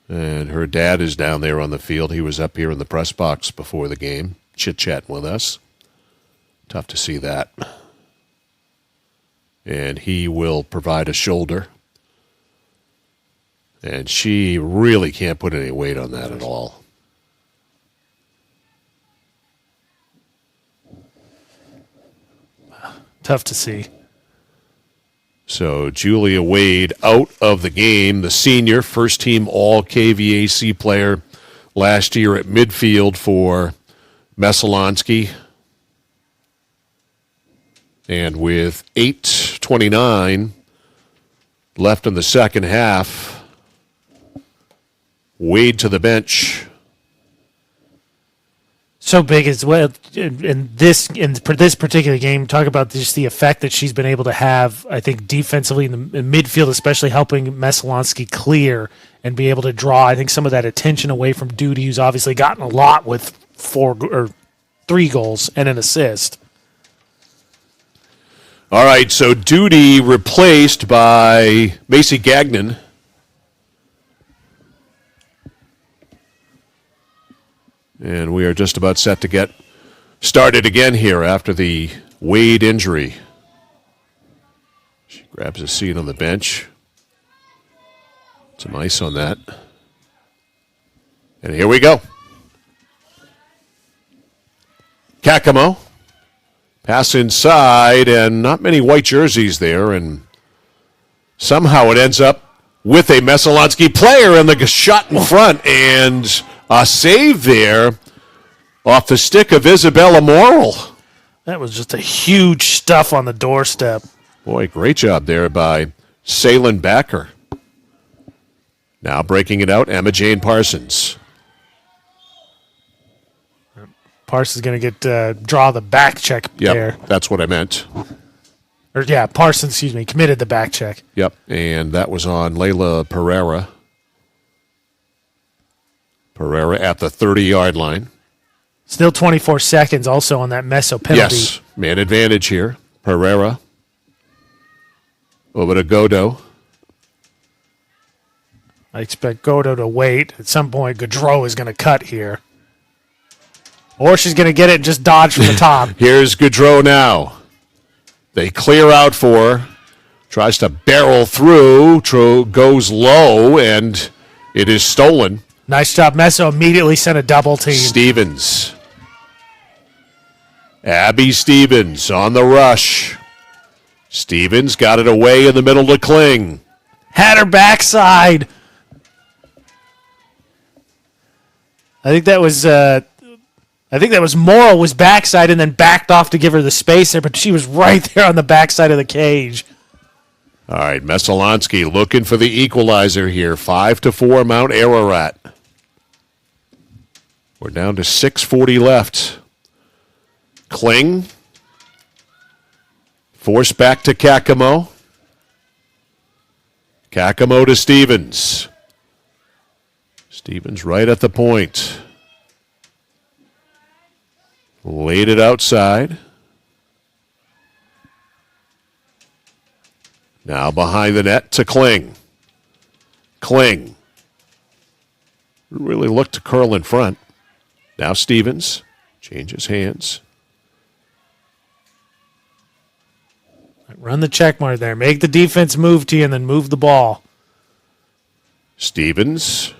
And her dad is down there on the field. He was up here in the press box before the game, chit-chatting with us. Tough to see that. And he will provide a shoulder. And she really can't put any weight on that at all. Tough to see. So Julia Wade out of the game, the senior, first-team all-KVAC player last year at midfield for Messalonskee. And with 8:29 left in the second half, Wade to the bench. So big as well in this particular game. Talk about just the effect that she's been able to have. I think defensively in midfield, especially helping Messalonskee clear and be able to draw. I think some of that attention away from Duty, who's obviously gotten a lot with 3 goals and an assist. All right, so Duty replaced by Macy Gagnon. And we are just about set to get started again here after the Wade injury. She grabs a seat on the bench. Some ice on that. And here we go. Kakamo. Pass inside, and not many white jerseys there, and somehow it ends up with a Messalonskee player and the shot in front, and a save there off the stick of Isabella Morrill. That was just a huge stuff on the doorstep. Boy, great job there by Salin Backer. Now breaking it out, Emma Jane Parsons. Parsons going to get draw the back check there. Yep, that's what I meant. Parsons, committed the back check. Yep, and that was on Layla Pereira. Pereira at the 30-yard line. Still 24 seconds also on that Meso penalty. Yes, man advantage here. Pereira over to Godot. I expect Godot to wait. At some point, Gaudreau is going to cut here. Or she's going to get it and just dodge from the top. Here's Gaudreau now. They clear out for her. Tries to barrel through. Goes low, and it is stolen. Nice job. Meso immediately sent a double team. Stevens. Abby Stevens on the rush. Stevens got it away in the middle to Kling. Had her backside. I think that was Morrow was backside and then backed off to give her the space there, but she was right there on the backside of the cage. All right, Messalonskee looking for the equalizer here. 5-4 Mount Ararat. We're down to 6:40 left. Kling. Force back to Kakamo. Kakamo to Stevens. Stevens right at the point. Laid it outside. Now behind the net to Kling. Kling. Really looked to curl in front. Now Stevens changes hands. Run the check mark there. Make the defense move to you and then move the ball. Stevens.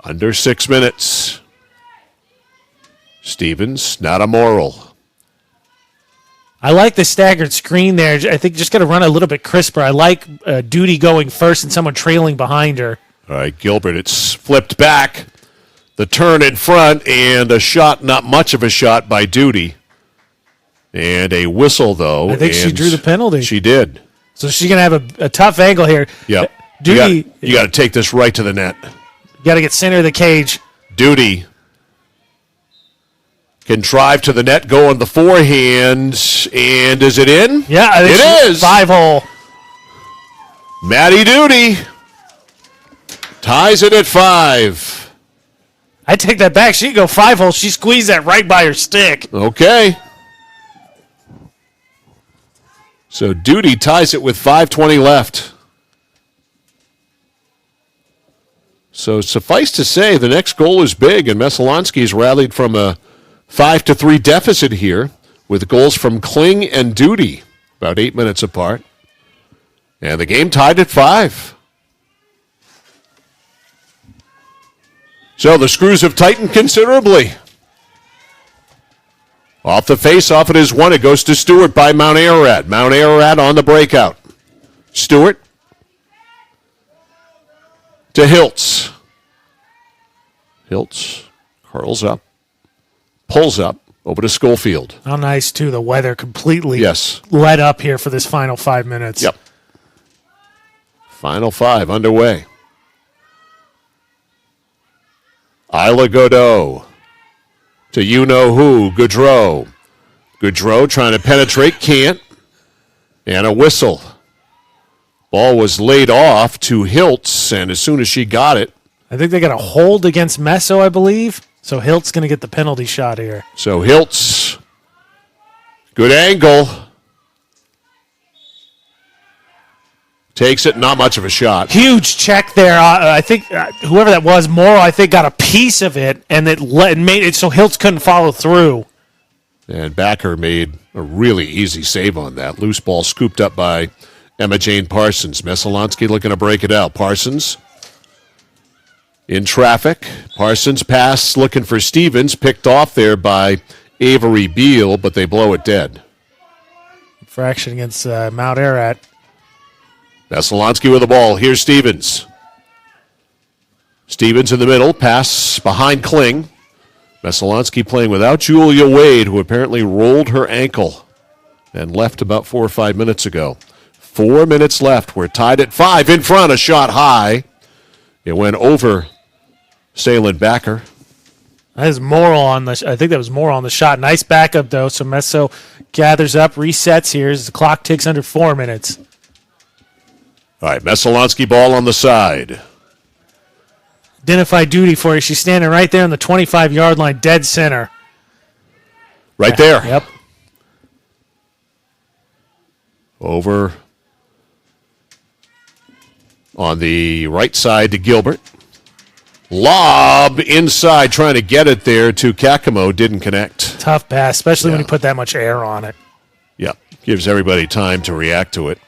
Under 6 minutes. Stevens, not a moral. I like the staggered screen there. I think just got to run a little bit crisper. I like Duty going first and someone trailing behind her. All right, Gilbert, it's flipped back. The turn in front and a shot, not much of a shot by Duty. And a whistle, though. I think she drew the penalty. She did. So she's going to have a tough angle here. Yep. Duty. You got to take this right to the net. You got to get center of the cage. Duty can drive to the net, go on the forehand, and is it in? Yeah, I think it is. 5-hole. Maddie Duty ties it at 5. I take that back. She can go 5-hole. She squeezed that right by her stick. Okay. So Duty ties it with 5:20 left. So suffice to say, the next goal is big, and Messalonskee's rallied from a 5-3 deficit here with goals from Kling and Duty, about 8 minutes apart. And the game tied at 5. So the screws have tightened considerably. Off the face-off, it is one. It goes to Stewart by Mount Ararat. Mount Ararat on the breakout. Stewart to Hiltz. Hiltz curls up, pulls up, over to Schofield. How nice, too. The weather completely Yes. let up here for this final 5 minutes. Yep. Final 5 underway. Isla Godot to you-know-who, Gaudreau. Gaudreau trying to penetrate, can't. And a whistle. Ball was laid off to Hiltz, and as soon as she got it. I think they got a hold against Meso, I believe. So Hilt's going to get the penalty shot here. So Hiltz, good angle. Takes it, not much of a shot. Huge check there. I think whoever that was, Morrow, I think got a piece of it, and it made it so Hiltz couldn't follow through. And Backer made a really easy save on that. Loose ball scooped up by Emma Jane Parsons. Messalonskee looking to break it out. Parsons in traffic. Parsons pass looking for Stevens. Picked off there by Avery Beal, but they blow it dead. Infraction against Mount Ararat. Messalonskee with the ball. Here's Stevens. Stevens in the middle. Pass behind Kling. Messalonskee playing without Julia Wade, who apparently rolled her ankle and left about 4 or 5 minutes ago. 4 minutes left. We're tied at 5. In front, a shot high. It went over Salem Backer. That is Morrill on the. I think that was Morrill on the shot. Nice backup though. So Meso gathers up, resets here as the clock ticks under 4 minutes. All right, Messalonskee ball on the side. identify Duty for you. She's standing right there on the 25-yard line, dead center. Right there. Yep. Over on the right side to Gilbert. Lob inside, trying to get it there to Kakamo. Didn't connect. Tough pass, especially when you put that much air on it. Yep. Gives everybody time to react to it.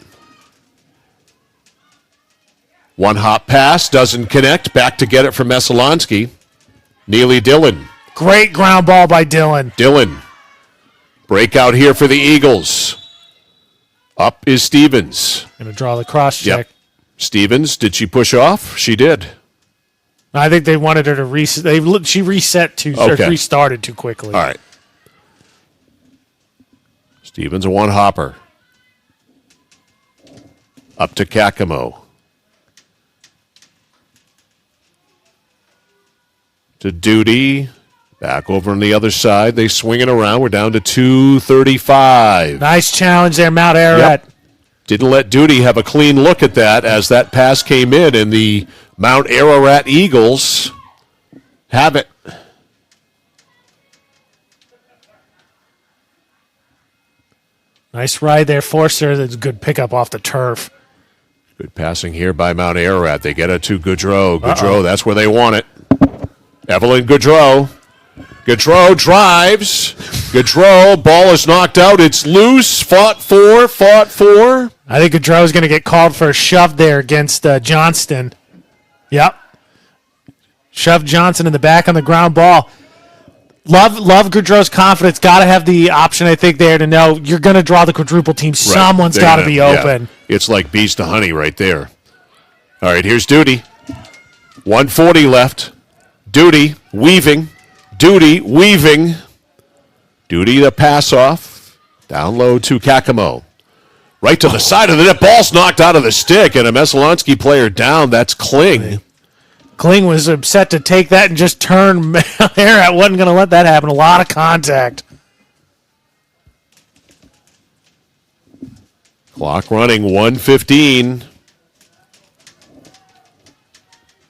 One hop pass, doesn't connect. Back to get it from Messalonskee. Neely Dillon. Great ground ball by Dillon. Dillon. Breakout here for the Eagles. Up is Stevens. Going to draw the cross check. Yep. Stevens, did she push off? She did. I think they wanted her to reset. She reset or restarted too quickly. All right. Stevens, a one hopper. Up to Kakamo. To Duty. Back over on the other side. They swing it around. We're down to 2:35. Nice challenge there, Mount Ararat. Yep. Didn't let Duty have a clean look at that as that pass came in, and the Mount Ararat Eagles have it. Nice ride there, Forster. That's a good pickup off the turf. Good passing here by Mount Ararat. They get it to Goudreau. Goudreau, that's where they want it. Evelyn Goudreau. Goudreau drives. Goudreau, ball is knocked out. It's loose. Fought for. I think Goudreau is going to get called for a shove there against Johnston. Yep. Shove Johnson in the back on the ground ball. Love Goudreau's confidence. Got to have the option, I think, there to know you're going to draw the quadruple team. Right. Someone's got to be open. Yeah. It's like bees to honey right there. All right, here's Duty. 1:40 left. Duty weaving. Duty weaving. Duty the pass off. Down low to Kakamo. Right to the side of the net. Ball's knocked out of the stick, and a Messalonskee player down. That's Kling. Kling was upset to take that and just turn. Ararat wasn't going to let that happen. A lot of contact. Clock running, 1:15.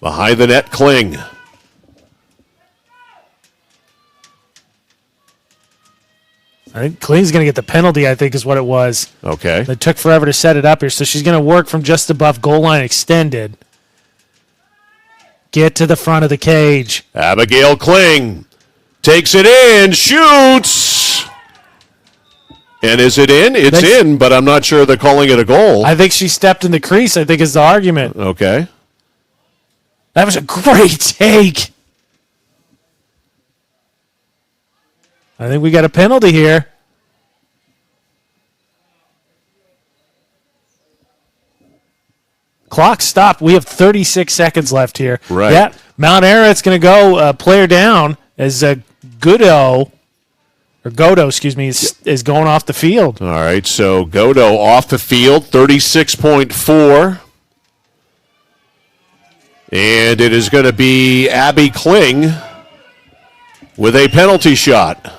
Behind the net, Kling. I think Kling's going to get the penalty, I think is what it was. Okay. It took forever to set it up here, so she's going to work from just above goal line extended. Get to the front of the cage. Abigail Kling takes it in, shoots. And is it in? It's in, but I'm not sure they're calling it a goal. I think she stepped in the crease, I think is the argument. Okay. That was a great take. I think we got a penalty here. Clock stopped. We have 36 seconds left here. Right. Yeah, Mount Ararat's going to go player down as Godot, is going off the field. All right, so Godot off the field, 36.4. And it is going to be Abby Kling with a penalty shot.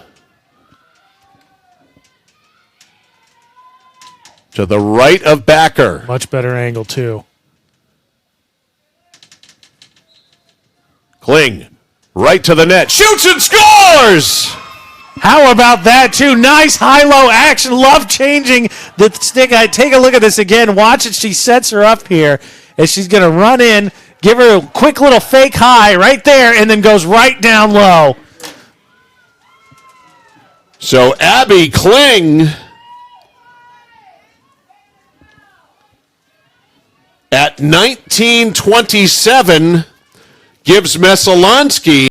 To the right of Backer. Much better angle, too. Kling, right to the net, shoots and scores! How about that, too? Nice high-low action. Love changing the stick. Take a look at this again. Watch it. She sets her up here as she's going to run in, give her a quick little fake high right there, and then goes right down low. So Abby Kling at 19:27 gives Messalonskee